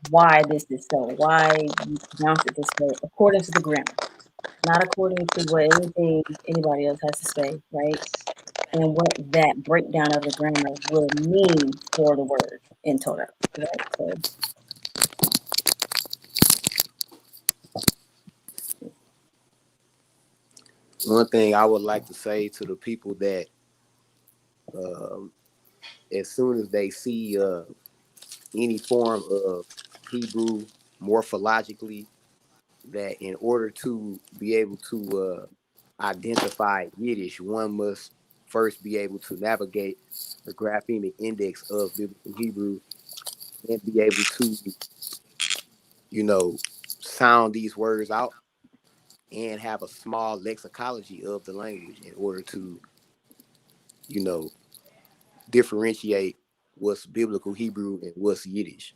why this is so, why you pronounce it this way, according to the grammar, not according to what anybody else has to say, right? And what that breakdown of the grammar will mean for the word in total, right? So, One thing I would like to say to the people that as soon as they see any form of Hebrew morphologically, that in order to be able to identify Yiddish, one must first be able to navigate the graphemic index of biblical Hebrew and be able to, sound these words out and have a small lexicology of the language in order to, differentiate what's biblical Hebrew and what's Yiddish.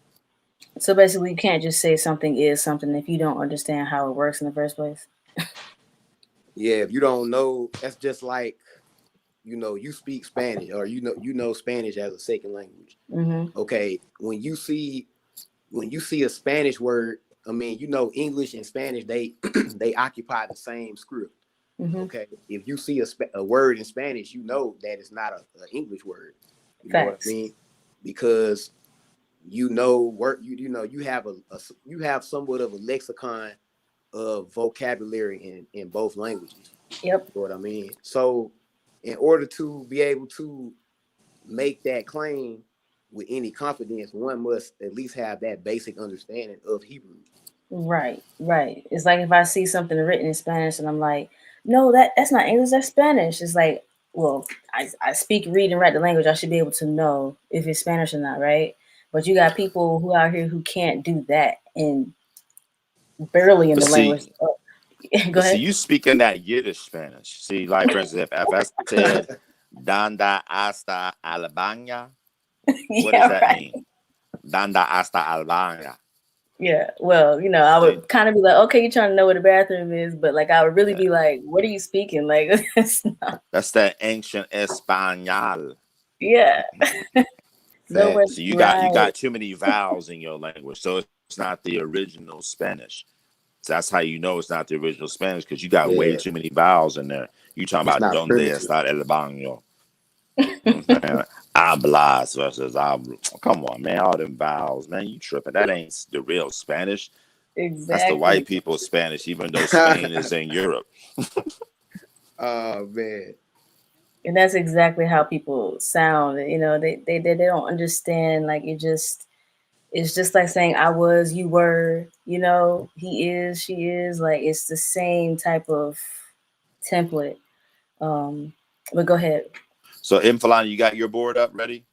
so basically, you can't just say something is something if you don't understand how it works in the first place. Yeah, if you don't know, that's just like, you speak Spanish or you know Spanish as a second language. Mm-hmm. Okay, when you see a Spanish word, I mean, English and Spanish, they they occupy the same script. Mm-hmm. Okay, if you see a word in Spanish, you know that it's not an English word. You know what I Facts. mean? Because you have somewhat of a lexicon of vocabulary in both languages. Yep. You know what I mean? So in order to be able to make that claim with any confidence, one must at least have that basic understanding of Hebrew. Right. It's like if I see something written in Spanish and I'm like, no, that's not English, that's Spanish. It's like, well, I speak, read, and write the language. I should be able to know if it's Spanish or not, right? But you got people who out here who can't do that and barely in But the language. see, Oh, go ahead. you speaking that Yiddish Spanish. See, like for instance, if I said "Danda hasta Albania," what does Yeah, that right. mean? Danda hasta Albania. Yeah. Well, I See, would kind of be like, okay, you're trying to know where the bathroom is, but like I would really yeah. be like, what are you speaking? Like, it's not, That's that ancient Espanol. yeah. Nowhere. So you Right. got too many vowels in your language, so it's not the original Spanish. So that's how you know it's not the original Spanish, because you got way Yeah, too many vowels in there. You talking it's about not donde primitive. está el baño? Hablas versus hablo. Come on, man. All them vowels, man. You tripping. That ain't the real Spanish. That's the white Exactly. people's Spanish, even though Spain is in Europe. Oh man. And that's exactly how people sound. They don't understand. Like it's just like saying I was, you were. He is, she is. Like it's the same type of template. But go ahead. So, Infalani, you got your board up ready?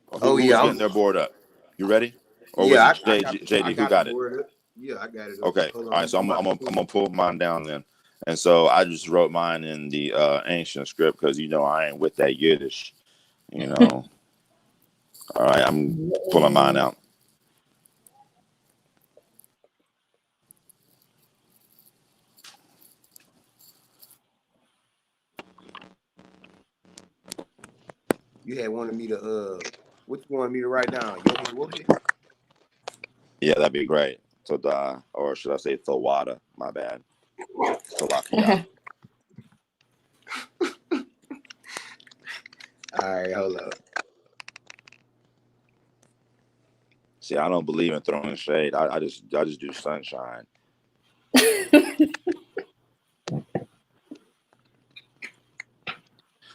Or Oh who was yeah, getting their board up? You ready? Or was yeah. it I got JD? Who the got it? board up. Yeah, I got it up. Okay. Hold All right. on, So I'm I'm about I'm to gonna, pull I'm it. gonna pull mine down then. And so I just wrote mine in the ancient script because I ain't with that Yiddish. All right. I'm pulling mine out. You had wanted me to what you wanted me to write down? YHWH? Yeah, that'd be great. Toda, or should I say Thawada? My bad. Salakia. All right, hold up. See, I don't believe in throwing shade. I just do sunshine.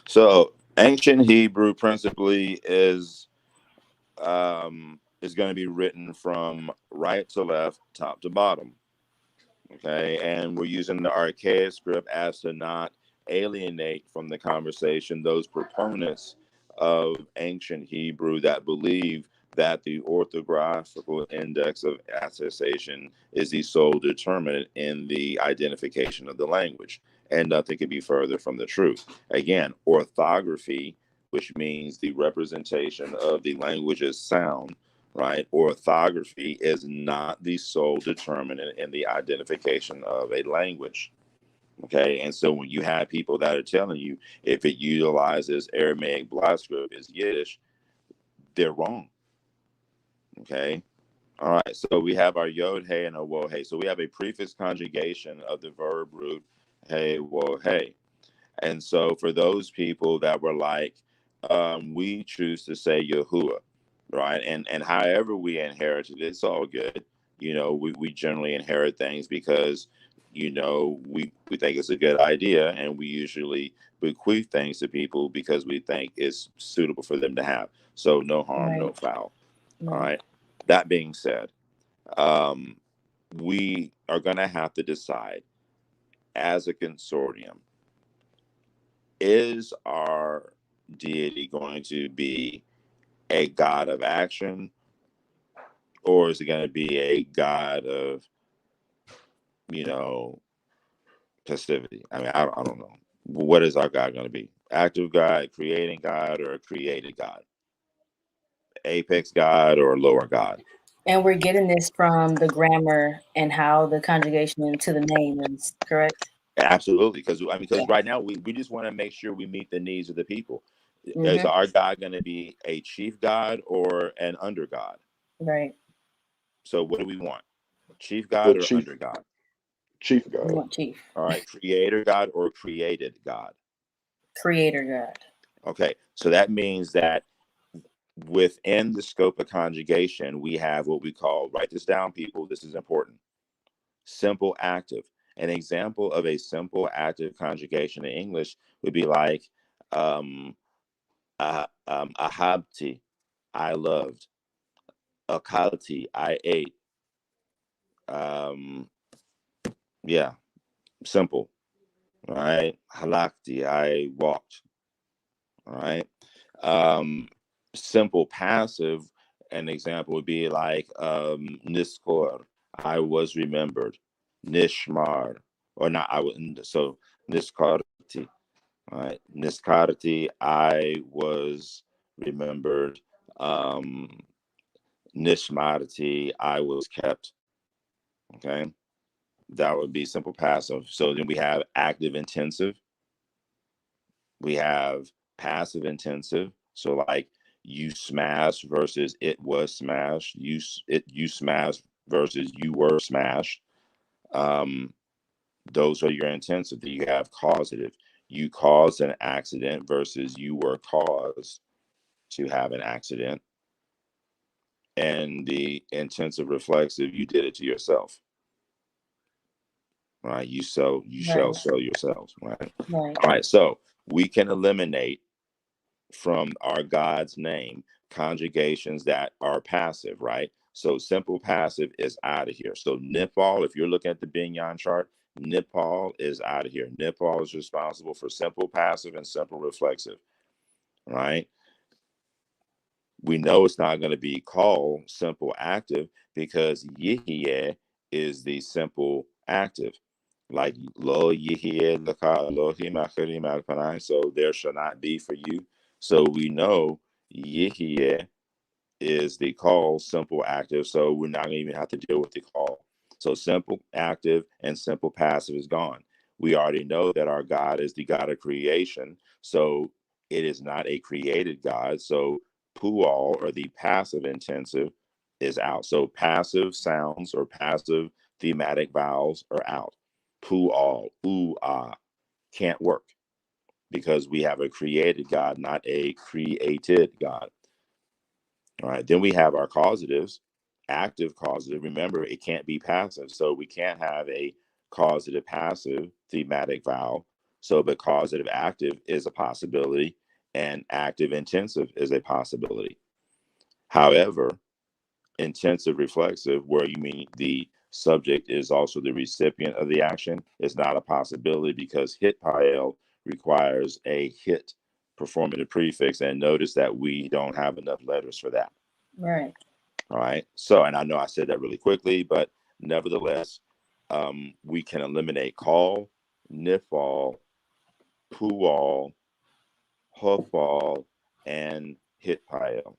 So ancient Hebrew principally is going to be written from right to left, top to bottom. Okay, and we're using the archaic script as to not alienate from the conversation those proponents of ancient Hebrew that believe that the orthographical index of attestation is the sole determinant in the identification of the language, and nothing could be further from the truth. Again, orthography, which means the representation of the language's sound, right? Orthography is not the sole determinant in the identification of a language. Okay. And so when you have people that are telling you if it utilizes Aramaic block script is Yiddish, they're wrong. Okay. All right. So we have our yod, hey, and a wo, hey. So we have a prefix conjugation of the verb root, hey, wo, hey. And so for those people that were like, we choose to say Yahuwah, right? And however we inherited, it's all good. You know, we generally inherit things because, you know, we think it's a good idea, and we usually bequeath things to people because we think it's suitable for them to have. So no harm, no Right. foul. All Right. right. That being said, um, we are going to have to decide as a consortium, is our deity going to be a god of action, or is it going to be a god of, you know, passivity? I mean, I don't know. What is our God going to be? Active God, creating God, or a created God? Apex God or lower God? And we're getting this from the grammar and how the conjugation to the name is correct. Absolutely, because Yeah. right now we just want to make sure we meet the needs of the people. Is Mm-hmm. our God going to be a chief God or an under God? Right. So what do we want? Chief God Well, or under God? Chief We God. want chief. All right, creator God or created God? Creator God. Okay, so that means that within the scope of conjugation, we have what we call, write this down, people, this is important, simple active. An example of a simple active conjugation in English would be like ahabti, I loved, akalti, I ate. Um, yeah, simple, right? Halakti, I walked, all right? Um, Simple passive, an example would be like niskor, I was remembered, nishmar, or not, I wouldn't, so niskarti, all right? Niskarti, I was remembered, um, nishmarti, I was kept, okay? That would be simple passive. So then we have active intensive, we have passive intensive. So like you smashed versus it was smashed. You smashed versus you were smashed. Um, those are your intensive. You have causative. You caused an accident versus you were caused to have an accident. And the intensive reflexive, you did it to yourself. Right? You shall Right. sell yourselves. Right. Right. All right. So we can eliminate from our God's name conjugations that are passive, right? So simple passive is out of here. So Nepal, if you're looking at the Binyan chart, Nepal is out of here. Nepal is responsible for simple passive and simple reflexive, right? We know it's not going to be called simple active because Yihye is the simple active. Like lo Yihye laka Elohim acharim al panai, so there shall not be for you. So we know Yihye is the call simple active, so we're not going to even have to deal with the call. So simple active and simple passive is gone. We already know that our God is the God of creation. So It is not a created God. So pual, or the passive intensive, is out. So passive sounds or passive thematic vowels are out. Pual, ah, can't work, because we have a created God, not a created God. All right. Then we have our causatives, active causative. Remember, it can't be passive. So we can't have a causative passive thematic vowel. So, but causative active is a possibility, and active intensive is a possibility. However, intensive reflexive, where you mean the subject is also the recipient of the action, is not a possibility, because hit pael requires a hit performative prefix. And notice that we don't have enough letters for that. Right. All right. So, and I know I said that really quickly, but nevertheless, we can eliminate call, nifal, pual, hufal, and hit pael.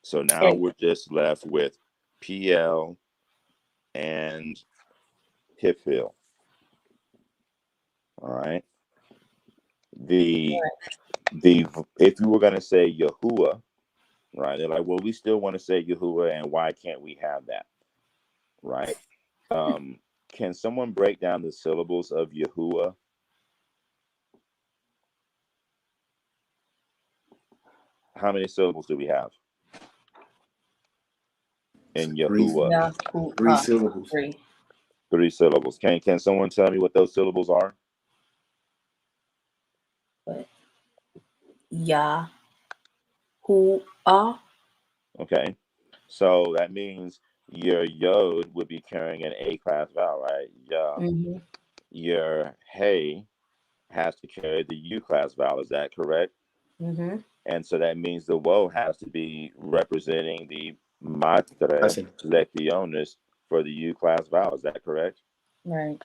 So now Okay. we're just left with PL and hifil. All right. The if you were going to say Yahuwah, right? They're like, well, we still want to say Yahuwah, and why can't we have that? Right. Can someone break down the syllables of Yahuwah? How many syllables do we have in Yahuwah? Yeah. Three syllables. Three. 3 syllables. Can someone tell me what those syllables are? But Yah. Who are? Okay. So that means your yod would be carrying an A class vowel, right? Yeah. Mm-hmm. Your hey has to carry the U class vowel. Is that correct? Mm-hmm. And so that means the woe has to be representing the matre Listen, lectionis for the U class vowel. Is that correct? Right.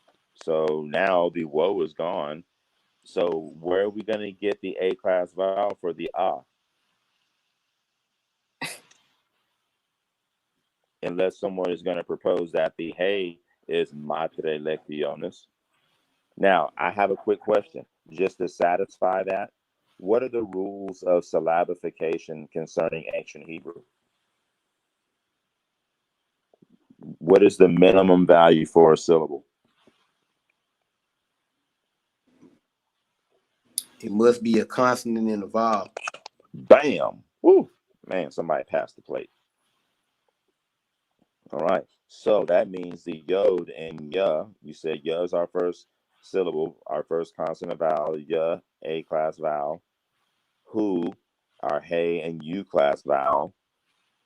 So now the woe is gone. So where are we going to get the A class vowel for the ah? Unless someone is going to propose that the hey is matre lectionis. Now, I have a quick question just to satisfy that. What are the rules of syllabification concerning ancient Hebrew? What is the minimum value for a syllable? it must be a consonant and a vowel. Bam! Woo! Man, somebody passed the plate. All right. So that means the yod and ya, you said ya is our first syllable, our first consonant vowel, ya, A class vowel, who, our hey and U class vowel,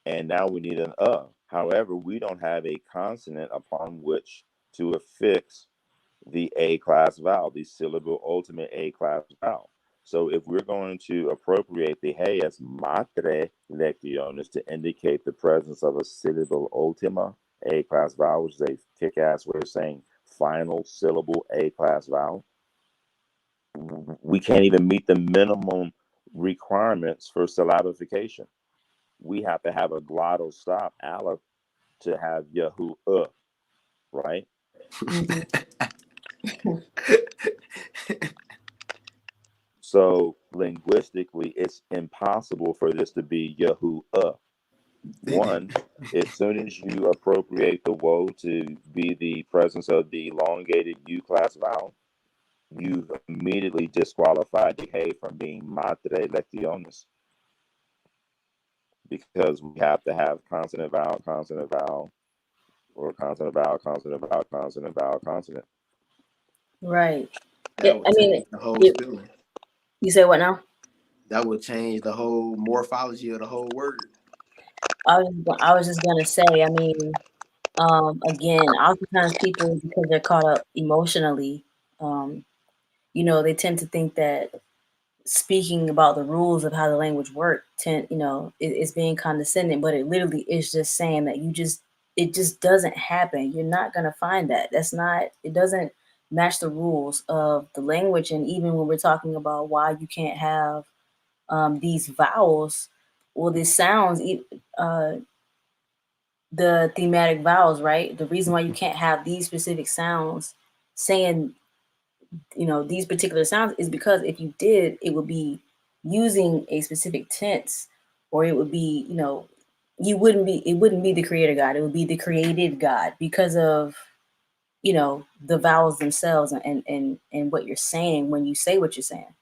and now we need an However, we don't have a consonant upon which to affix the A class vowel, the syllable ultimate A class vowel. So if we're going to appropriate the hey as matre lectionis to indicate the presence of a syllable ultima A class vowel, which is a kick-ass way of saying final syllable A class vowel, we can't even meet the minimum requirements for syllabification. We have to have a glottal stop aleph to have Yahu right? Mm-hmm. So linguistically, it's impossible for this to be Yahu. One, as soon as you appropriate the woe to be the presence of the elongated U class vowel, you've immediately disqualified the hey from being matre lectionis, because we have to have consonant vowel, or consonant vowel, consonant vowel, consonant vowel, consonant. Right. That It, would I mean, change the whole spelling. you say what now? That would change the whole morphology of the whole word. I was just gonna say. I mean, again, oftentimes people, because they're caught up emotionally, they tend to think that speaking about the rules of how the language works, it's being condescending, but it literally is just saying that it just doesn't happen. You're not gonna find that. It doesn't match the rules of the language. And even when we're talking about why you can't have these vowels or these sounds, uh, the thematic vowels, right? The reason why you can't have these specific sounds saying, these particular sounds is because if you did, it would be using a specific tense, or it would be, it wouldn't be the creator God, it would be the created God, because of, the vowels themselves, and what you're saying when you say what you're saying.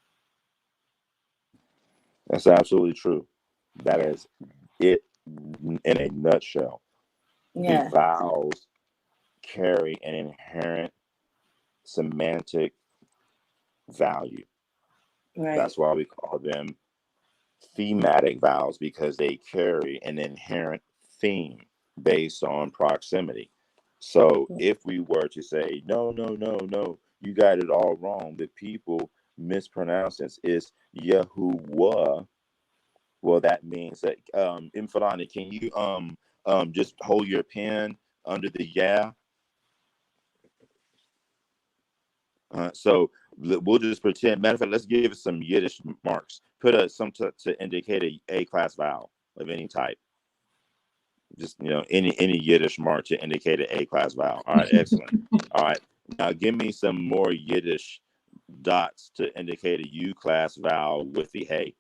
That's absolutely true. That Yeah. is it in a nutshell. The Yeah. vowels carry an inherent semantic value. Right. That's why we call them thematic vowels, because they carry an inherent theme based on proximity. So if we were to say, no, no, no, no, you got it all wrong, the people mispronounce this, it's YHWH. Well, that means that Infalani, can you just hold your pen under the yeah? So we'll just pretend. Matter of fact, let's give it some Yiddish marks. Put some to indicate a class vowel of any type. Just any Yiddish mark to indicate an A class vowel. All right, excellent. All right, now give me some more Yiddish dots to indicate a U class vowel with the hey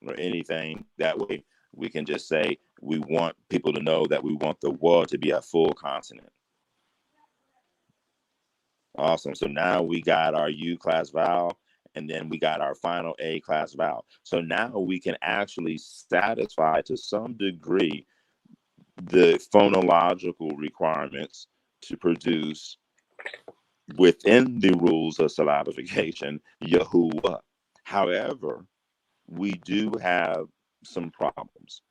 or anything. That way we can just say we want people to know that we want the W to be a full consonant. Awesome. So now we got our U class vowel, and then we got our final A class vowel. So now we can actually satisfy to some degree the phonological requirements to produce within the rules of syllabification Yahuwah. However, we do have some problems,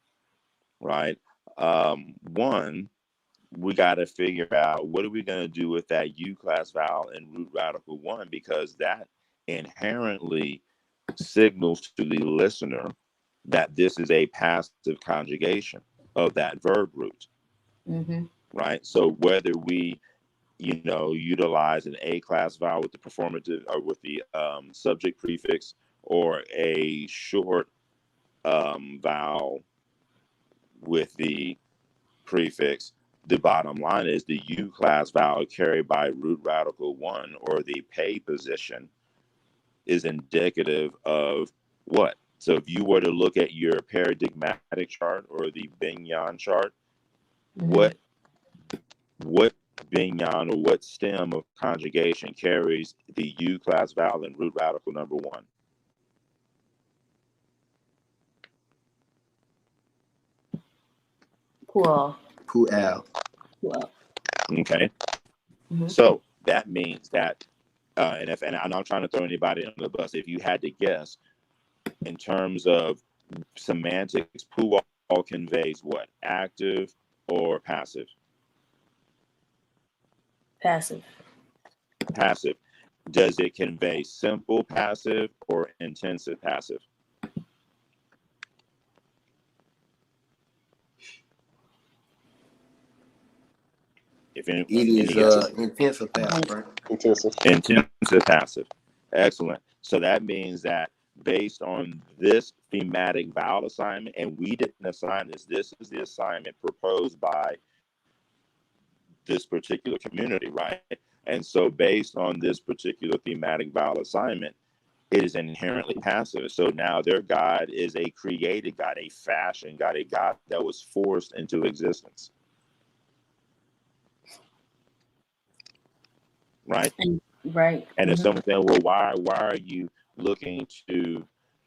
right? One, we got to figure out what are we going to do with that U class vowel in root radical 1, because that inherently signals to the listener that this is a passive conjugation of that verb root. Mm-hmm. Right? So whether we, utilize an A class vowel with the performative or with the subject prefix, or a short vowel with the prefix, the bottom line is the U class vowel carried by root radical 1, or the pay position, is indicative of what? So if you were to look at your paradigmatic chart or the Binyan chart, Mm-hmm. what binyan or what stem of conjugation carries the U class vowel in root radical number 1? Cool. Pu'al. Cool. Okay, Mm-hmm. so that means that, and I'm not trying to throw anybody under the bus. If you had to guess in terms of semantics, Pu'al conveys what? Active or passive? Passive. Passive. Does it convey simple passive or intensive passive? If It is any guesses? intensive passive, right? Intensive. Intensive passive. Excellent. So that means that based on this thematic vowel assignment, and we didn't assign this is the assignment proposed by this particular community, right? And so based on this particular thematic vowel assignment, it is inherently passive. So now their God is a created God, a fashioned God, a God that was forced into existence, right? Right. And if Mm-hmm. someone said, well, why are you looking to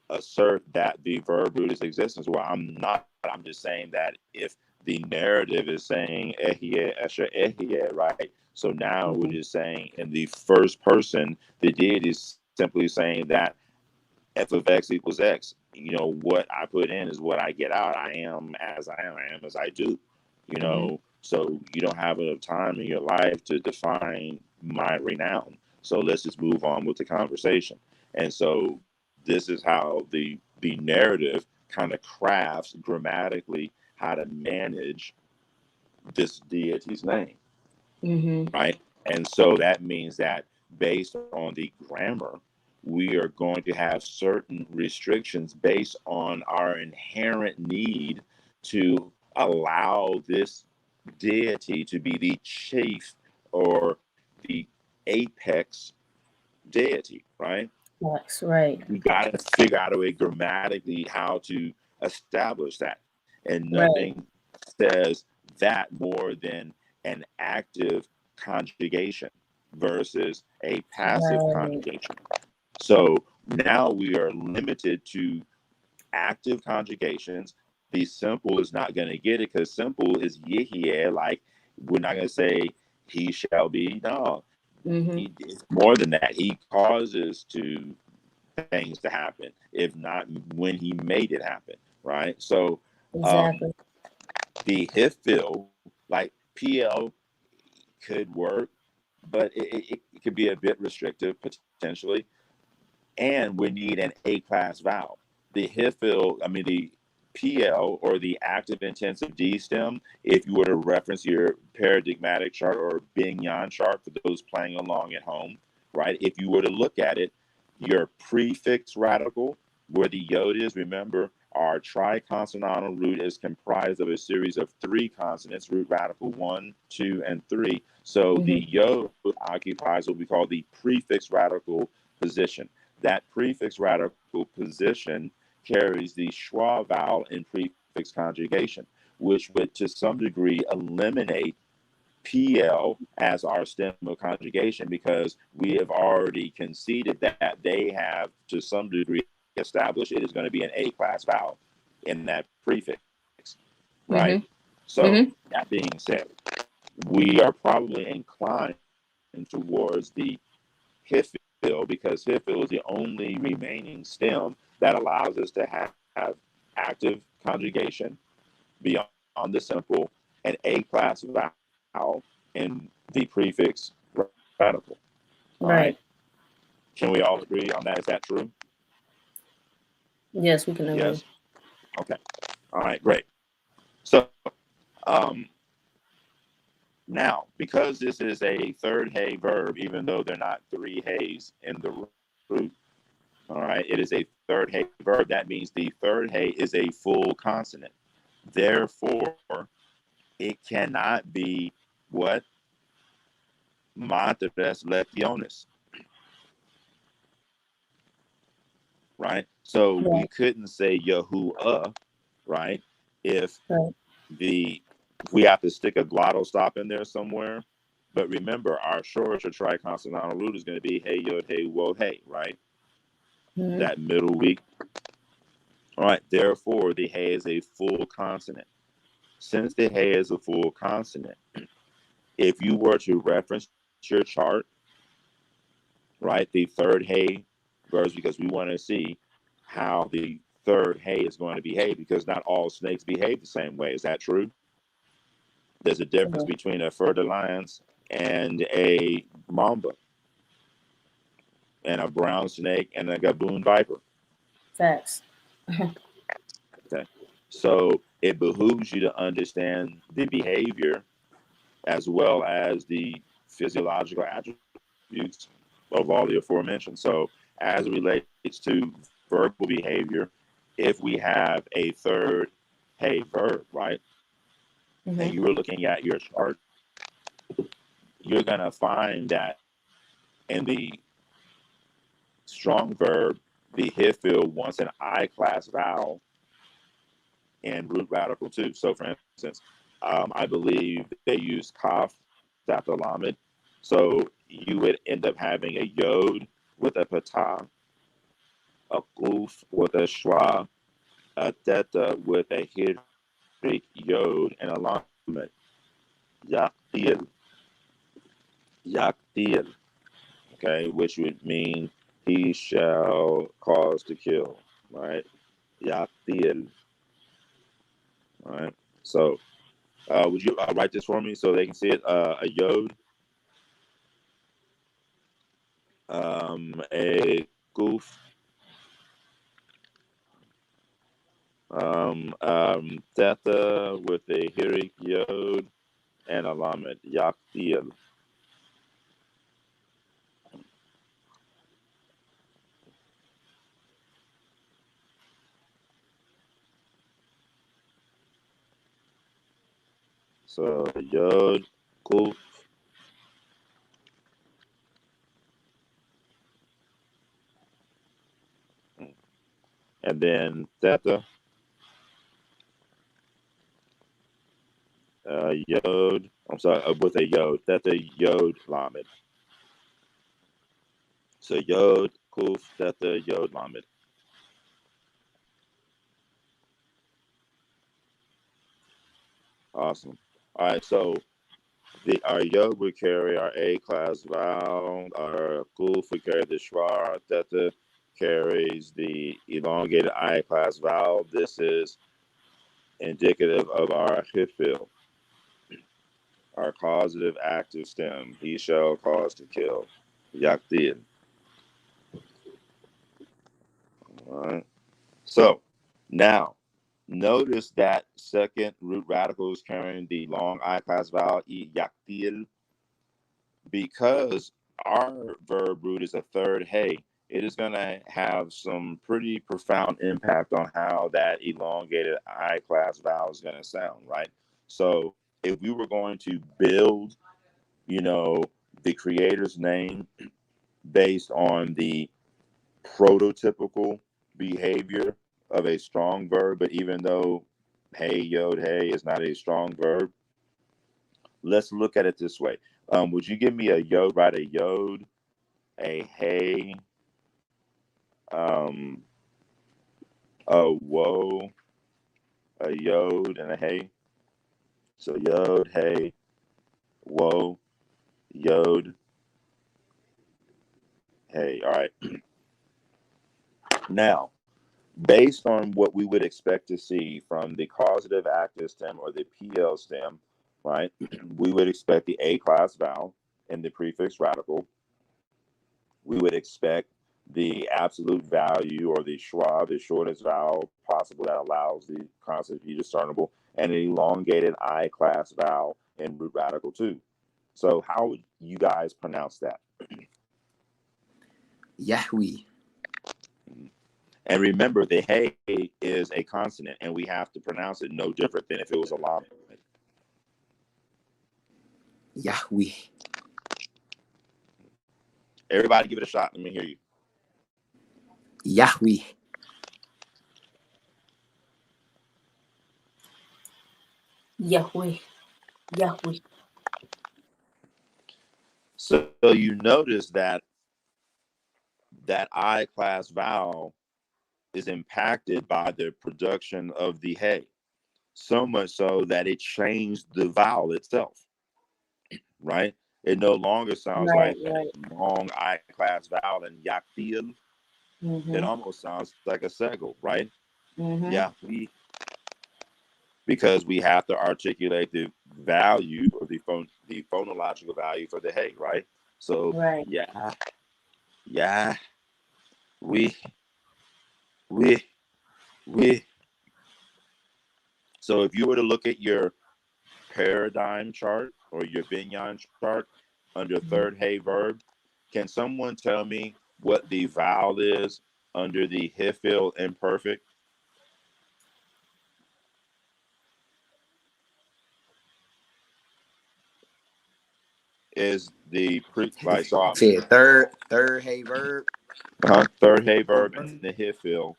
assert that the verb root is existence? Well, I'm not. I'm just saying that if the narrative is saying YHWH, right? So now we're Mm-hmm. just saying in the first person, the deity is simply saying that f of x equals x. What I put in is what I get out. I am as I am. I am as I do. Mm-hmm. So you don't have enough time in your life to define my renown. So let's just move on with the conversation. And so this is how the narrative kind of crafts grammatically how to manage this deity's name, Mm-hmm. right? And so that means that based on the grammar, we are going to have certain restrictions based on our inherent need to allow this deity to be the chief or the apex deity, right? Facts, right, We got to figure out a way grammatically how to establish that. And right, nothing says that more than an active conjugation versus a passive right. conjugation. So now we are limited to active conjugations. The simple is not going to get it because simple is yihye. Like, we're not going to say he shall be. No, Mm-hmm. it's more than that. He causes things to happen, if not when he made it happen, right? So um, Exactly. the if fill, like PL, could work, but it could be a bit restrictive potentially. And we need an A class vowel. The HIFIL, I mean, the PL or the active intensive D stem, if you were to reference your paradigmatic chart or Bing-Yan chart for those playing along at home, right? If you were to look at it, your prefix radical, where the yod is, remember, our triconsonantal root is comprised of a series of three consonants, root radical 1, 2, and 3. So Mm-hmm. the yod occupies what we call the prefix radical position. That prefix radical position carries the schwa vowel in prefix conjugation, which would to some degree eliminate PL as our stem of conjugation because we have already conceded that they have to some degree established it is going to be an A class vowel in that prefix, right? Mm-hmm. So Mm-hmm. that being said, we are probably inclined towards the HIFIL because HIFIL is the only remaining stem that allows us to have active conjugation beyond the simple and A class vowel in the prefix radical. All right. Right. Can we all agree on that? Is that true? Yes, we can agree. Yes. Okay. All right. Great. So um, now, because this is a third hay verb, even though they're not three hays in the root, all right, it is a third hay verb. That means the third hay is a full consonant. Therefore, it cannot be what? Matres lectiones, right? So we Right. couldn't say Yahuwah, right? If Right. the we have to stick a glottal stop in there somewhere. But remember, our short or triconsonantal root is going to be hey, yod, hey, whoa, hey, right? Mm-hmm. That middle weak. All right, therefore, the hey is a full consonant. Since the hey is a full consonant, if you were to reference your chart, right, the third hay verse, because we want to see how the third hay is going to behave, because not all snakes behave the same way. Is that true? There's a difference Yeah. between a fur de lions and a mamba, and a brown snake and a gaboon viper. Facts. Okay. So it behooves you to understand the behavior as well as the physiological attributes of all the aforementioned. So as it relates to verbal behavior, if we have a third hey verb, right, Mm-hmm. and you were looking at your chart, you're going to find that in the strong verb, the hifil wants an I class vowel and root radical too. So, for instance, I believe they use kaf after lamed. So you would end up having a yod with a patah, a kuf with a shwa, a theta with a hirik yod, and a lamed. Yaktil, yaktil. Okay, which would mean he shall cause to kill. Right, yaktil. All right. So would you write this for me so they can see it? A yod, a goof, theta with a hirik yod, and a lamed, yaktiel. So yod, goof, and then theta, yod. I'm sorry, with a yod, theta, yod, lamed. So yod, kuf, theta, yod, lamed. Awesome. All right, so our yod would carry our A class vowel, our kuf would carry the schwa, our theta carries the elongated I class vowel. This is indicative of our hifil, our causative active stem. He shall cause to kill. Yakdil. All right. So now notice that second root radical is carrying the long I class vowel, yakdil, because our verb root is a third hey. It is going to have some pretty profound impact on how that elongated I class vowel is going to sound, right? So if we were going to build, the creator's name based on the prototypical behavior of a strong verb, but even though hey, yod, hey is not a strong verb, let's look at it this way. Would you give me a yod, right? A yod, a hey, a whoa, a yod, and a hey. So yod, hey, whoa, yod, hey. All right. Now, based on what we would expect to see from the causative active stem or the PL stem, right? We would expect the A class vowel and the prefix radical. We would expect the absolute value or the schwa, the shortest vowel possible that allows the consonant to be discernible, and an elongated I class vowel in root radical 2. So how would you guys pronounce that? Yahweh. And remember, the hey is a consonant, and we have to pronounce it no different than if it was a lamed. Yahweh. Everybody give it a shot. Let me hear you. Yahweh. Yahweh. Yahweh. So you notice that I class vowel is impacted by the production of the hey, so much so that it changed the vowel itself, right? It no longer sounds Right, like right. that long I class vowel in yaktil. Mm-hmm. It almost sounds like a segel, right? Mm-hmm. Yeah, because we have to articulate the value or the phonological value for the hey, right? So Right. yeah, we. So if you were to look at your paradigm chart or your Binyan chart under third hey verb, can someone tell me what the vowel is under the hifil imperfect? Is the Said third hey verb. third hey verb in the hifil?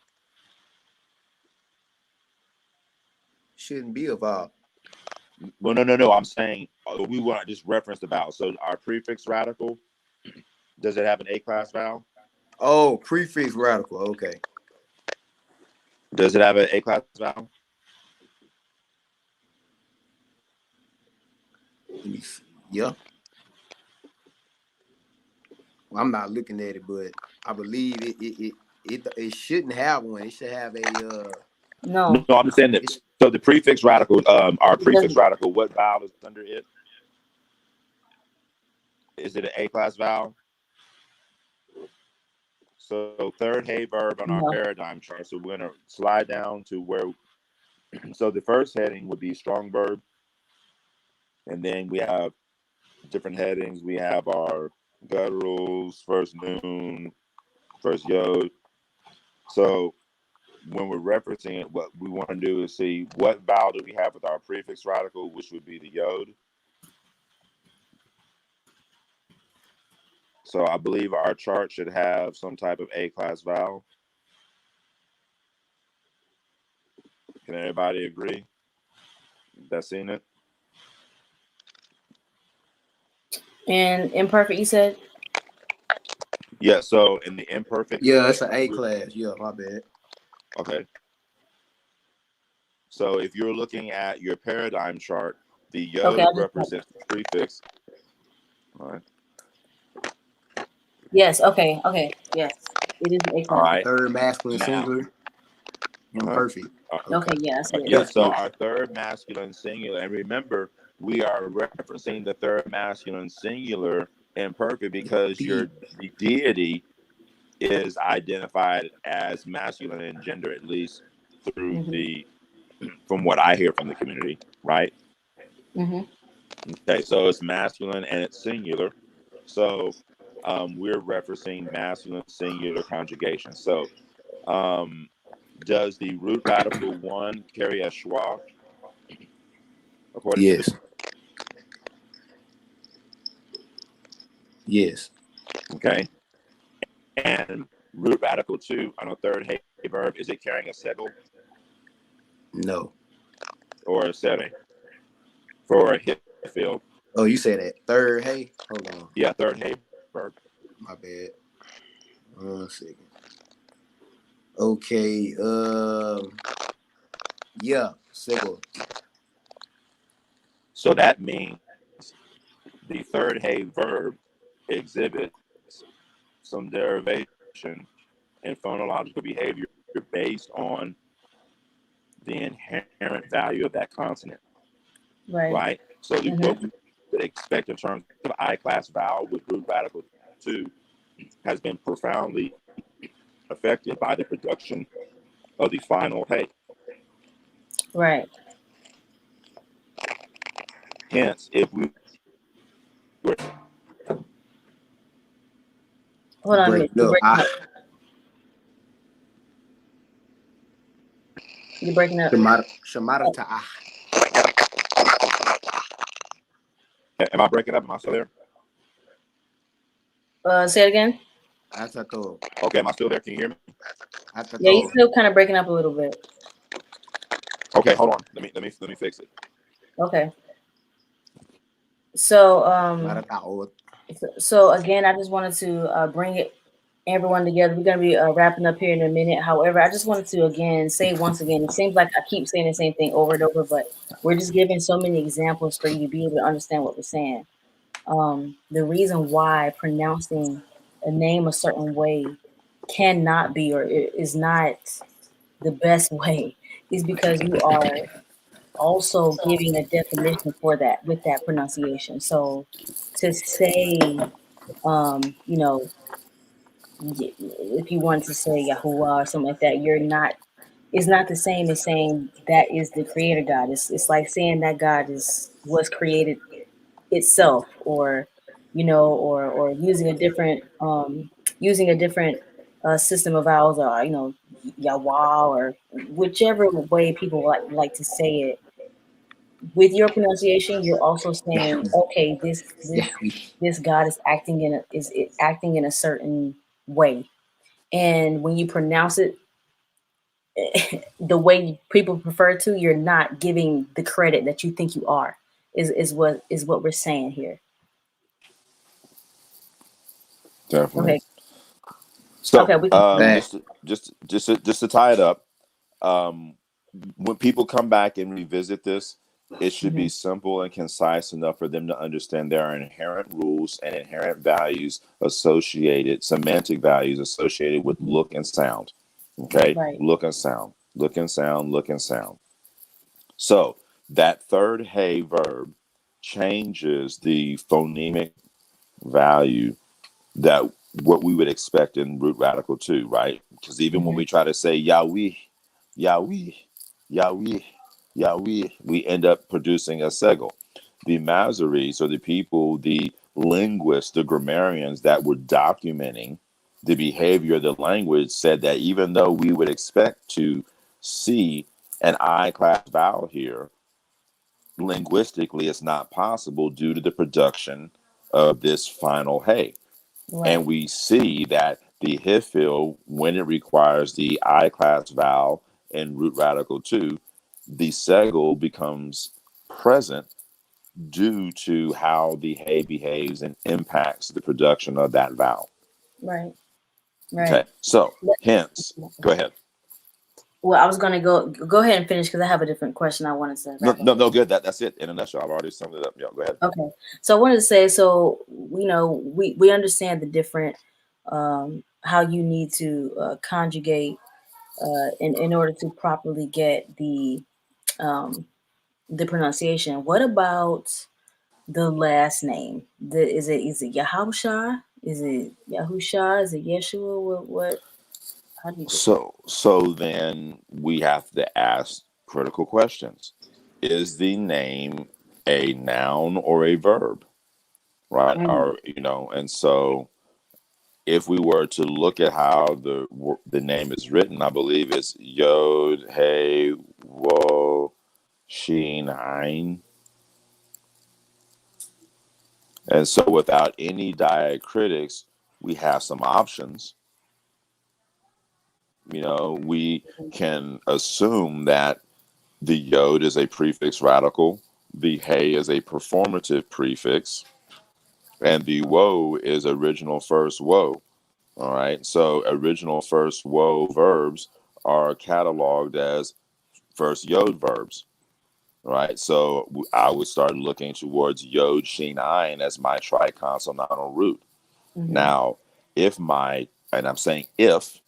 Shouldn't be a vowel. Well, no. I'm saying we want to just reference the vowel. So our prefix radical, does it have an A class vowel? Oh, prefix radical. Okay. Does it have an A class vowel? Yeah. Well, I'm not looking at it, but I believe it shouldn't have one. It should have a No, No, I'm saying that. So the prefix radical, our it prefix doesn't. radical, what vowel is under it? Is it an A class vowel? So third hey verb on our No. paradigm chart. So we're gonna slide down to where. So the first heading would be strong verb, and then we have different headings. We have our gutturals, first noon, first yod. So when we're referencing it, what we want to do is see what vowel do we have with our prefix radical, which would be the yod. So I believe our chart should have some type of A class vowel. Can everybody agree? That's seen it? And imperfect, you said? Yeah, so in the imperfect. Yeah, it's an A class. Yeah, my bad. Okay. So if you're looking at your paradigm chart, the yod represents the prefix. All right. Yes, okay, yes. It is A class. All right. Third masculine singular. Imperfect. Okay, yeah, I see it. Yeah, so our third masculine singular, and remember, we are referencing the third masculine singular imperfect because the deity is identified as masculine in gender, at least through from what I hear from the community, right? Okay, so it's masculine and it's singular. So we're referencing masculine singular conjugation. So does the root radical 1 carry a schwa? According to the Yes. Okay. And root radical 2 on a third hey verb, is it carrying a segel? No. Or a sebe? For a hit field. Oh, you said that third hey? Hold on. Yeah, third hey verb. My bad. 1 second. Okay. Yeah, segel. So that means the third hey verb exhibits some derivation and phonological behavior based on the inherent value of that consonant. Right? So what we would expect in terms of I-class vowel with root radical 2 has been profoundly affected by the production of the final hey. Right. Hence, if we were... Hold on a minute. You're breaking up. Shamara ta'ah. Am I breaking up? Am I still there? Say it again. Okay, am I still there? Can you hear me? Yeah, you're still kind of breaking up a little bit. Okay, hold on. Let me fix it. Okay. So again, I just wanted to bring everyone together. We're gonna be wrapping up here in a minute. However, I just wanted to say once again, it seems like I keep saying the same thing over and over, but we're just giving so many examples for you to be able to understand what we're saying. The reason why pronouncing a name a certain way cannot be or is not the best way is because you are also giving a definition for that with that pronunciation. So to say, if you want to say Yahuwah or something like that, it's not the same as saying that is the creator God. It's like saying that God was created itself, or or using a different system of vowels, or Yahweh, or whichever way people like to say it. With your pronunciation, you're also saying, okay, this God is acting in a certain way, and when you pronounce it the way people prefer to, you're not giving the credit that you think you are. Is what we're saying here. Definitely. Okay. So, okay, just to tie it up, when people come back and revisit this, it should be simple and concise enough for them to understand there are inherent rules and inherent values associated, semantic values associated with look and sound. Okay, right. Look and sound, look and sound, look and sound. So that third hey verb changes the phonemic value that what we would expect in root radical 2, right? Because even when we try to say Yahweh, Yahweh, Yahweh, Yahweh, we end up producing a segel. The Masoretes, or the people, the linguists, the grammarians that were documenting the behavior of the language, said that even though we would expect to see an I-class vowel here, linguistically it's not possible due to the production of this final hey. Right. And we see that the Hifil, when it requires the I-class vowel in root radical 2, the segel becomes present due to how the hay behaves and impacts the production of that vowel. Right. Okay, Right. so hence, go ahead. Well, I was gonna go ahead and finish because I have a different question I wanted to No, wrap up. no, good. That's it. In a nutshell, I've already summed it up. Yeah, go ahead. Okay. So I wanted to say, so we understand the different how you need to conjugate in order to properly get um, the pronunciation. What about the last name? Is it Yahusha? Is it Yahusha? Is it Yeshua? What? How do you get that? So then we have to ask critical questions. Is the name a noun or a verb? Right? Mm, Or and so if we were to look at how the name is written, I believe it's Yod Hey Wo Shin Ein. And so without any diacritics, we have some options. We can assume that the yod is a prefix radical, the hey is a performative prefix, and the woe is original first woe. All right. So original first woe verbs are cataloged as first yod verbs. Right. So I would start looking towards yod shin ayin as my triconsonantal root. mm-hmm. Now, and I'm saying if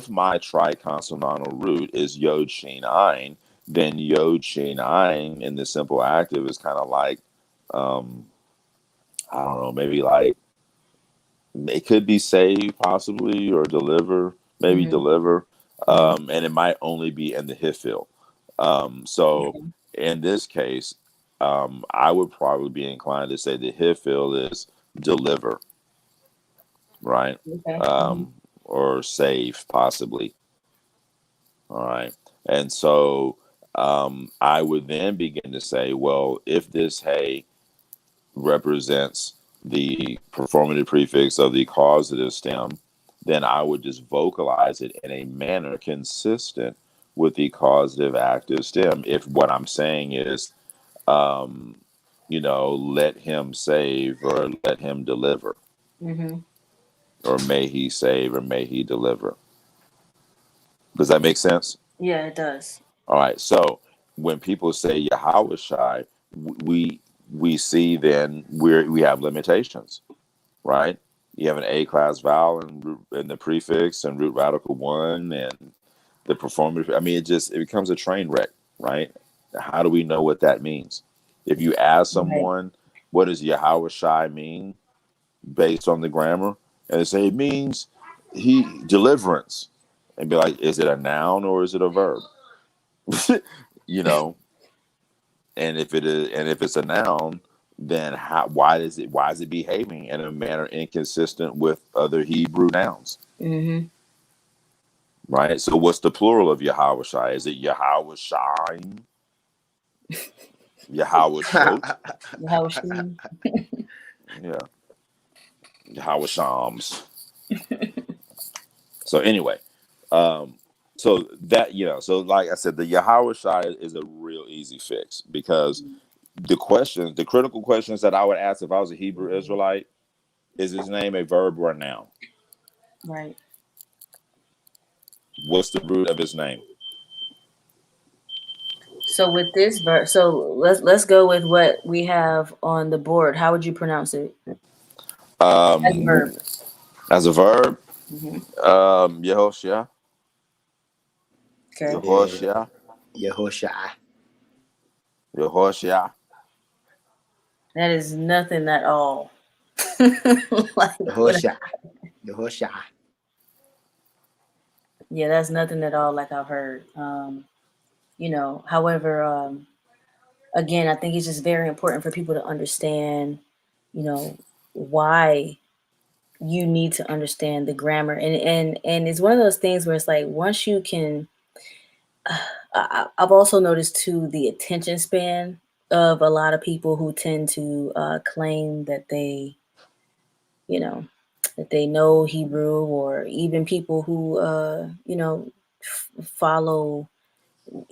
my triconsonantal root is yod shin ayin, then yod shin ayin in the simple active is kind of like, I don't know, maybe like it could be save possibly or deliver, maybe Mm-hmm. deliver, Mm-hmm. and it might only be in the hifil. So Okay. in this case, I would probably be inclined to say the hifil is deliver, right? Okay. Mm-hmm. Um, or save possibly. All right. And so I would then begin to say, well, if this hey represents the performative prefix of the causative stem, then I would just vocalize it in a manner consistent with the causative active stem. If what I'm saying is, let him save or let him deliver, Mm-hmm. or may he save or may he deliver. Does that make sense? Yeah, it does. All right. So when people say YHWH, we see then we have limitations, right? You have an A class vowel and the prefix and root radical one and the performative. I mean, it becomes a train wreck, right? How do we know what that means? If you ask Right. someone, what does YHWH mean based on the grammar? And they say it means he deliverance. And be like, is it a noun or is it a verb? you know, and if it's a noun, then why is it behaving in a manner inconsistent with other Hebrew nouns? Mm-hmm. Right. So what's the plural of Yahweh? Is it Yahweh Shine? Yahweh Shot? How was she? Yeah. Yahweh Shams. So anyway, um, so that so like I said, the Yahweh Shai is a real easy fix because the critical questions that I would ask if I was a Hebrew Israelite, is his name a verb or a noun? Right. What's the root of his name? So with this verse, so let's go with what we have on the board. How would you pronounce it as a verb? As a verb, Mm-hmm. Yehoshua, Okay. Yeah, Yehoshua, Yahushua. Yehoshua. That is nothing at all. Like what? Yahushua. Yahushua. Yeah, that's nothing at all like I've heard. However, again, I think it's just very important for people to understand, you know, why you need to understand the grammar, and it's one of those things where it's like once you can. I've also noticed too the attention span of a lot of people who tend to claim that you know, that they know Hebrew, or even people who follow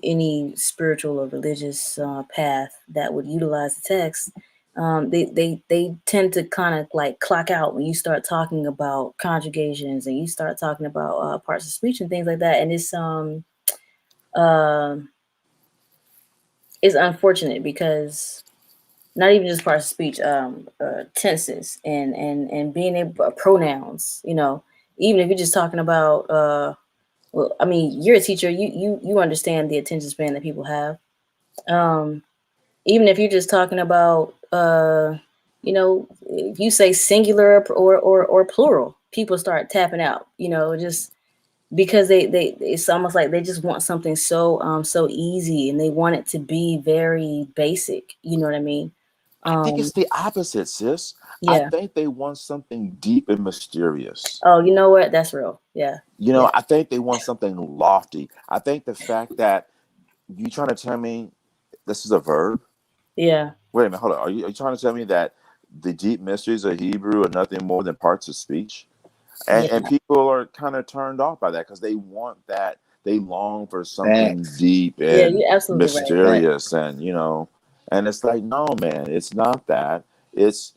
any spiritual or religious path that would utilize the text, they tend to kind of like clock out when you start talking about conjugations and you start talking about parts of speech and things like that. And uh, it's unfortunate because not even just parts of speech, tenses and being able pronouns. You know, even if you're just talking about, well, I mean, you're a teacher. You understand the attention span that people have. Um, Even if you're just talking about, you know, if you say singular or plural, people start tapping out. You know, just because they it's almost like they just want something so easy and they want it to be very basic. You know what I mean? I think Um, it's the opposite, sis. I yeah. think they want something deep and mysterious. Oh, you know what? That's real. Yeah. You know, Yeah. I think they want something lofty. I think the fact that you trying to tell me this is a verb. Yeah. Wait a minute, hold on. Are you trying to tell me that the deep mysteries of Hebrew are nothing more than parts of speech? And Yeah. people are kind of turned off by that because they want that. They long for something Facts. deep Yeah. and You're absolutely right. Facts. mysterious, and and it's like, no, man, it's not that. It's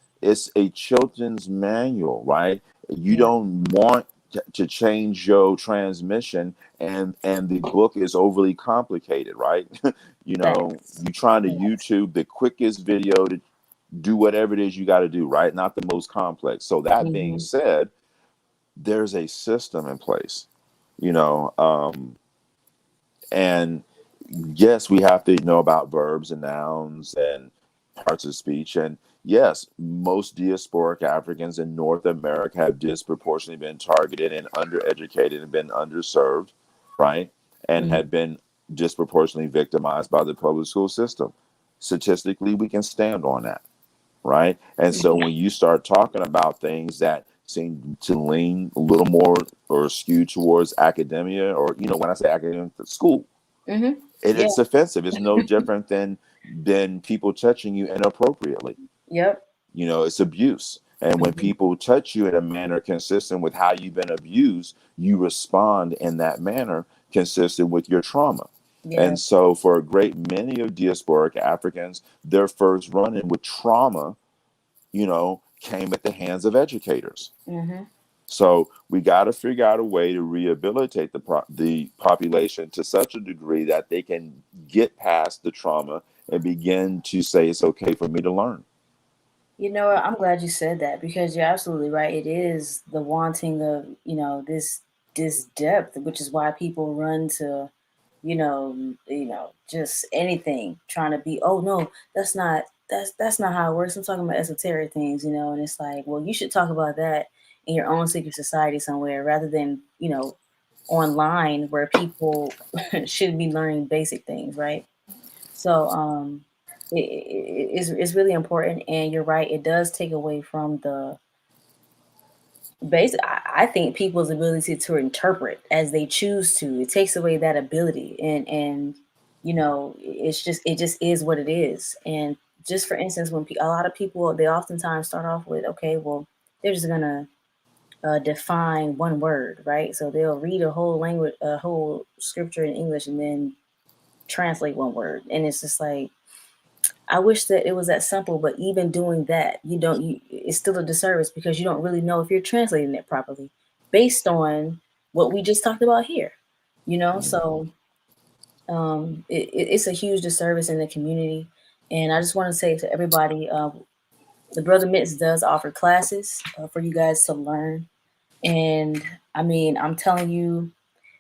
a children's manual, right? You Yeah. don't want to change your transmission, and the book is overly complicated, right? Thanks. You trying to Thanks. YouTube the quickest video to do whatever it is you got to do, right? Not the most complex. So that being Hmm. said, there's a system in place, you know, and yes, we have to know about verbs and nouns and parts of speech. And yes, most diasporic Africans in North America have disproportionately been targeted and undereducated and been underserved, right? And Hmm. have been disproportionately victimized by the public school system. Statistically, we can stand on that, right? And so when you start talking about things that seem to lean a little more or skew towards academia, or when I say academic, school, Hmm. Yeah. it's offensive. It's no different than people touching you inappropriately. Yep. It's abuse. And when Hmm. people touch you in a manner consistent with how you've been abused, you respond in that manner consistent with your trauma. Yeah. And so, for a great many of diasporic Africans, their first run in with trauma, came at the hands of educators. Hmm. So we got to figure out a way to rehabilitate the population to such a degree that they can get past the trauma and begin to say it's okay for me to learn. You know what? I'm glad you said that because you're absolutely right. It is the wanting of, this depth, which is why people run to, just anything trying to be, oh no, that's not how it works. I'm talking about esoteric things, and it's like, well, you should talk about that in your own secret society somewhere rather than, online where people should be learning basic things, right? So it's really important, and you're right. It does take away from the basic. I think people's ability to interpret as they choose to. It takes away that ability, and it just is what it is. And just for instance, when a lot of people they oftentimes start off with, okay, well, they're just gonna define one word, right? So they'll read a whole language, a whole scripture in English, and then translate one word, and it's just like I wish that it was that simple, but even doing that, it's still a disservice because you don't really know if you're translating it properly based on what we just talked about here, So it's a huge disservice in the community. And I just want to say to everybody, the Brother Mitts does offer classes for you guys to learn. And I mean, I'm telling you,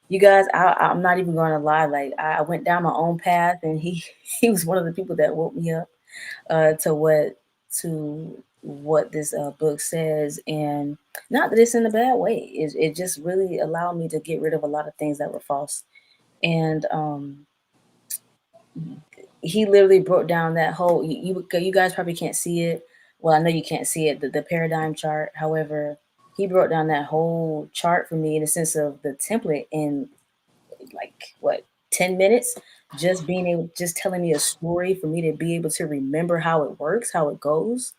you guys, I'm not even going to lie. Like I went down my own path, and he he was one of the people that woke me up to what this book says, and not that it's in a bad way. It just really allowed me to get rid of a lot of things that were false, and he literally broke down that whole. You guys probably can't see it. Well, I know you can't see it. The paradigm chart. However, he broke down that whole chart for me in the sense of the template in like what 10 minutes, just being able just telling me a story for me to be able to remember how it works, how it goes.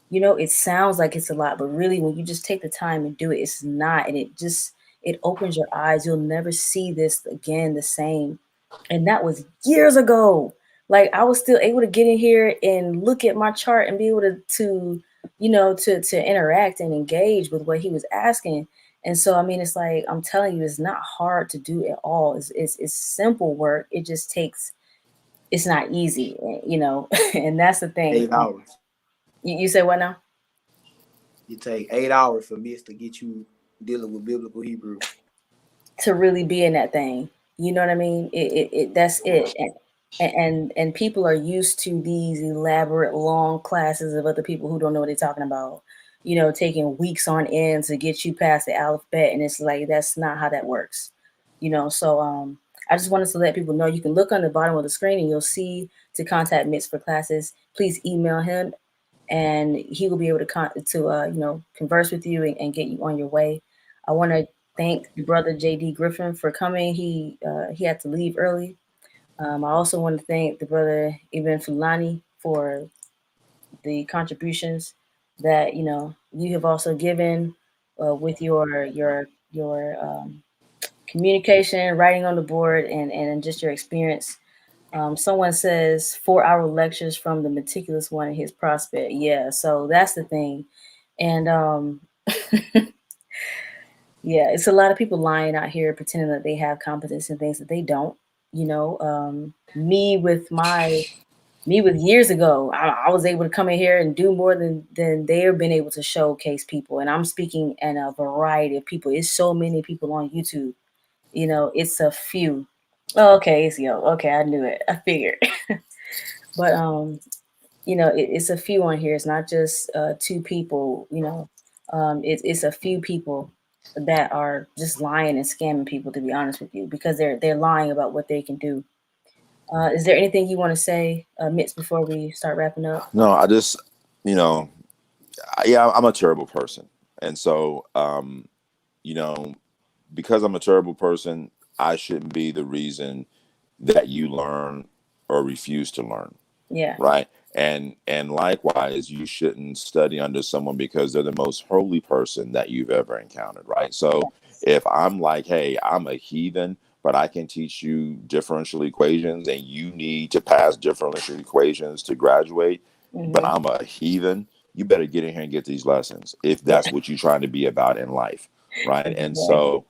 It sounds like it's a lot, but really when you just take the time and do it, it's not. And it opens your eyes. You'll never see this again the same. And that was years ago. Like I was still able to get in here and look at my chart and be able to interact and engage with what he was asking. And so I mean it's like I'm telling you, it's not hard to do at all. It's simple work. It just takes, it's not easy, and that's the thing. 8 hours. You say what now? You take 8 hours for Miss to get you dealing with biblical Hebrew. To really be in that thing. You know what I mean? That's it. And people are used to these elaborate long classes of other people who don't know what they're talking about. Taking weeks on end to get you past the alphabet, and it's like that's not how that works. So I just wanted to let people know you can look on the bottom of the screen and you'll see to contact Mitch for classes. Please email him, and he will be able to converse with you and get you on your way. I want to thank the brother JD Griffin for coming. He had to leave early. I also want to thank the brother Ibn Fulani for the contributions that you have also given with your communication, writing on the board, and just your experience. Someone says 4-hour lectures from the meticulous one in his prospect. Yeah, so that's the thing. And yeah, it's a lot of people lying out here pretending that they have competence in things that they don't. Me with years ago, I was able to come in here and do more than they have been able to showcase people. And I'm speaking in a variety of people. It's so many people on YouTube. It's a few. Oh, okay, it's yo. Okay, I knew it. I figured. But it's a few on here. It's not just two people. It's a few people that are just lying and scamming people. To be honest with you, because they're lying about what they can do. Is there anything you want to say, Mitz, before we start wrapping up? No, I just, you know, yeah, I'm a terrible person. And so, you know, because I'm a terrible person, I shouldn't be the reason that you learn or refuse to learn. Yeah. Right. And likewise, you shouldn't study under someone because they're the most holy person that you've ever encountered. Right. So if I'm like, hey, I'm a heathen, but I can teach you differential equations and you need to pass differential equations to graduate, but Hmm. I'm a heathen, you better get in here and get these lessons if Yeah. that's what you're trying to be about in life. Right. And Exactly. so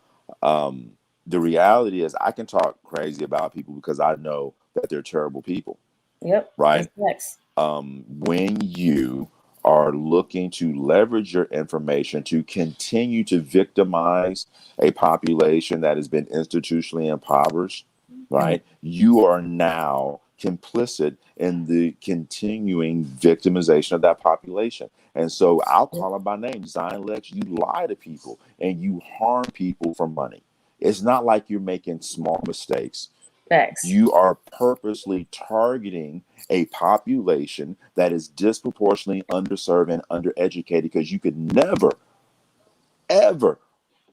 the reality is I can talk crazy about people because I know that they're terrible people. Yep. That's Right. next. When you are looking to leverage your information to continue to victimize a population that has been institutionally impoverished, Mm. right? You are now complicit in the continuing victimization of that population. And so I'll Yep. call them by name. Zion Lex, you lie to people and you harm people for money. It's not like you're making small mistakes. Facts. You are purposely targeting a population that is disproportionately underserved and undereducated because you could never, ever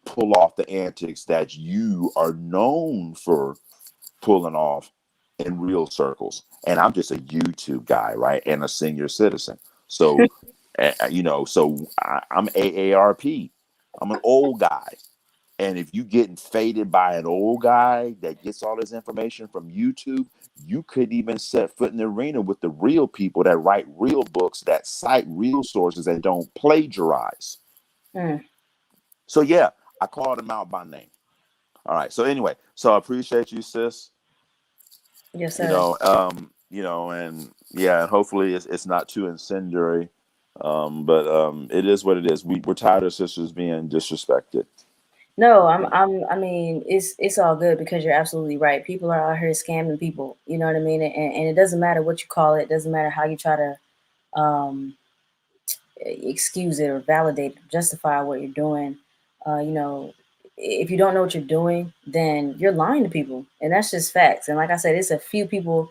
pull off the antics that you are known for pulling off in real circles. And I'm just a YouTube guy, right? And a senior citizen. So, I'm AARP. I'm an old guy. And if you getting faded by an old guy that gets all his information from YouTube, you couldn't even set foot in the arena with the real people that write real books, that cite real sources, and don't plagiarize. Mm. So yeah, I called him out by name. All right. So anyway, so I appreciate you, sis. Yes, sir. And yeah, and hopefully it's not too incendiary. But it is what it is. We're tired of sisters being disrespected. No, I mean, it's all good because you're absolutely right. People are out here scamming people. You know what I mean? And it doesn't matter what you call it. It doesn't matter how you try to um, excuse it or validate, or justify what you're doing. You know, if you don't know what you're doing, then you're lying to people, and that's just facts. And like I said, it's a few people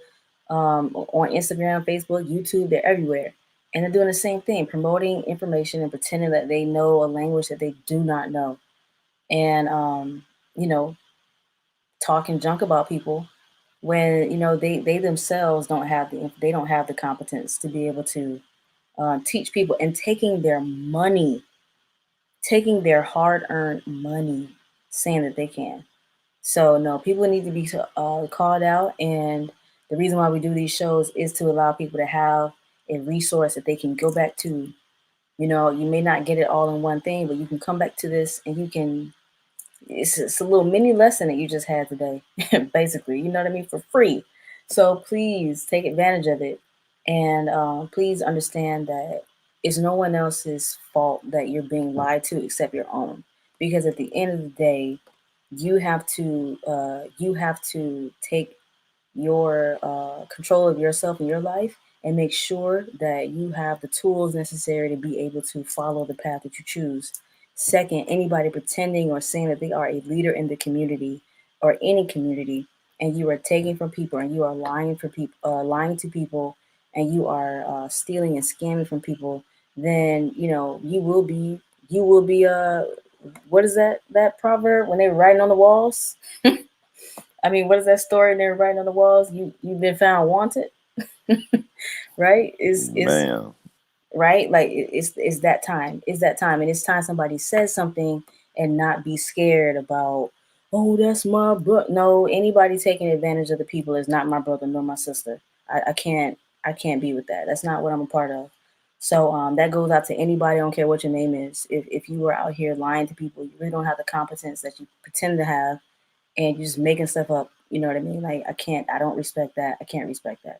on Instagram, Facebook, YouTube. They're everywhere, and they're doing the same thing, promoting information and pretending that they know a language that they do not know, and you know, talking junk about people when they themselves don't have the competence to be able to teach people, and taking their hard-earned money, saying that they can. So no, people need to be called out, and the reason why we do these shows is to allow people to have a resource that they can go back to. You know, you may not get it all in one thing, but you can come back to this and you can. It's a little mini lesson that you just had today, basically. You know what I mean, for free. So please take advantage of it, and please understand that it's no one else's fault that you're being lied to except your own. Because at the end of the day, you have to take your control of yourself and your life and make sure that you have the tools necessary to be able to follow the path that you choose. Second, anybody pretending or saying that they are a leader in the community or any community, and you are taking from people and you are lying for people, lying to people, and you are stealing and scamming from people, then you know you will be what is that proverb when they're writing on the walls? I mean, what is that story they're writing on the walls? You've been found wanted, right? Is Man, right? Like it's that time. It's that time, and it's time somebody says something and not be scared about. Oh, that's my bro. No, anybody taking advantage of the people is not my brother nor my sister. I can't be with that. That's not what I'm a part of. So that goes out to anybody. I don't care what your name is. If you are out here lying to people, you really don't have the competence that you pretend to have, and you're just making stuff up. You know what I mean? Like I don't respect that. I can't respect that.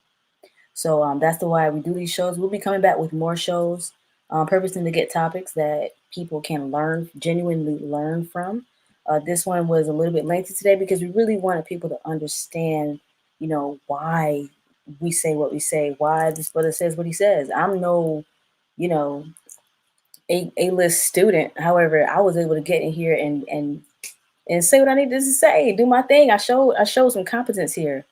So that's the why we do these shows. We'll be coming back with more shows, purposing to get topics that people can learn, genuinely learn from. This one was a little bit lengthy today because we really wanted people to understand, you know, why we say what we say, why this brother says what he says. I'm no, you know, a list student. However, I was able to get in here and say what I needed to say, do my thing. I showed some competence here.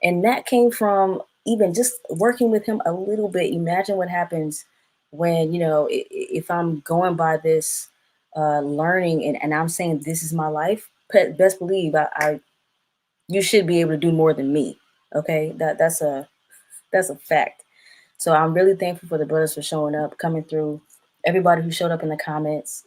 And that came from even just working with him a little bit. Imagine what happens when, you know, if I'm going by this learning and I'm saying this is my life, best believe I you should be able to do more than me. Okay? That's a fact. So I'm really thankful for the brothers for showing up, coming through. Everybody who showed up in the comments,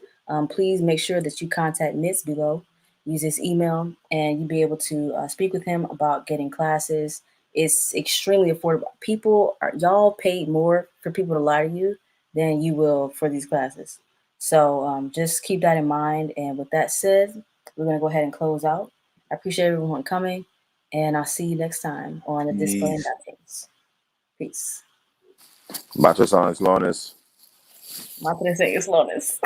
please make sure that you contact Mitz below. Use his email, and you'll be able to speak with him about getting classes. It's extremely affordable. Y'all paid more for people to lie to you than you will for these classes. So just keep that in mind. And with that said, we're gonna go ahead and close out. I appreciate everyone coming, and I'll see you next time on the Dispelling peace. Doctrines. Peace. Muchas on slowness. Más 3 slowness.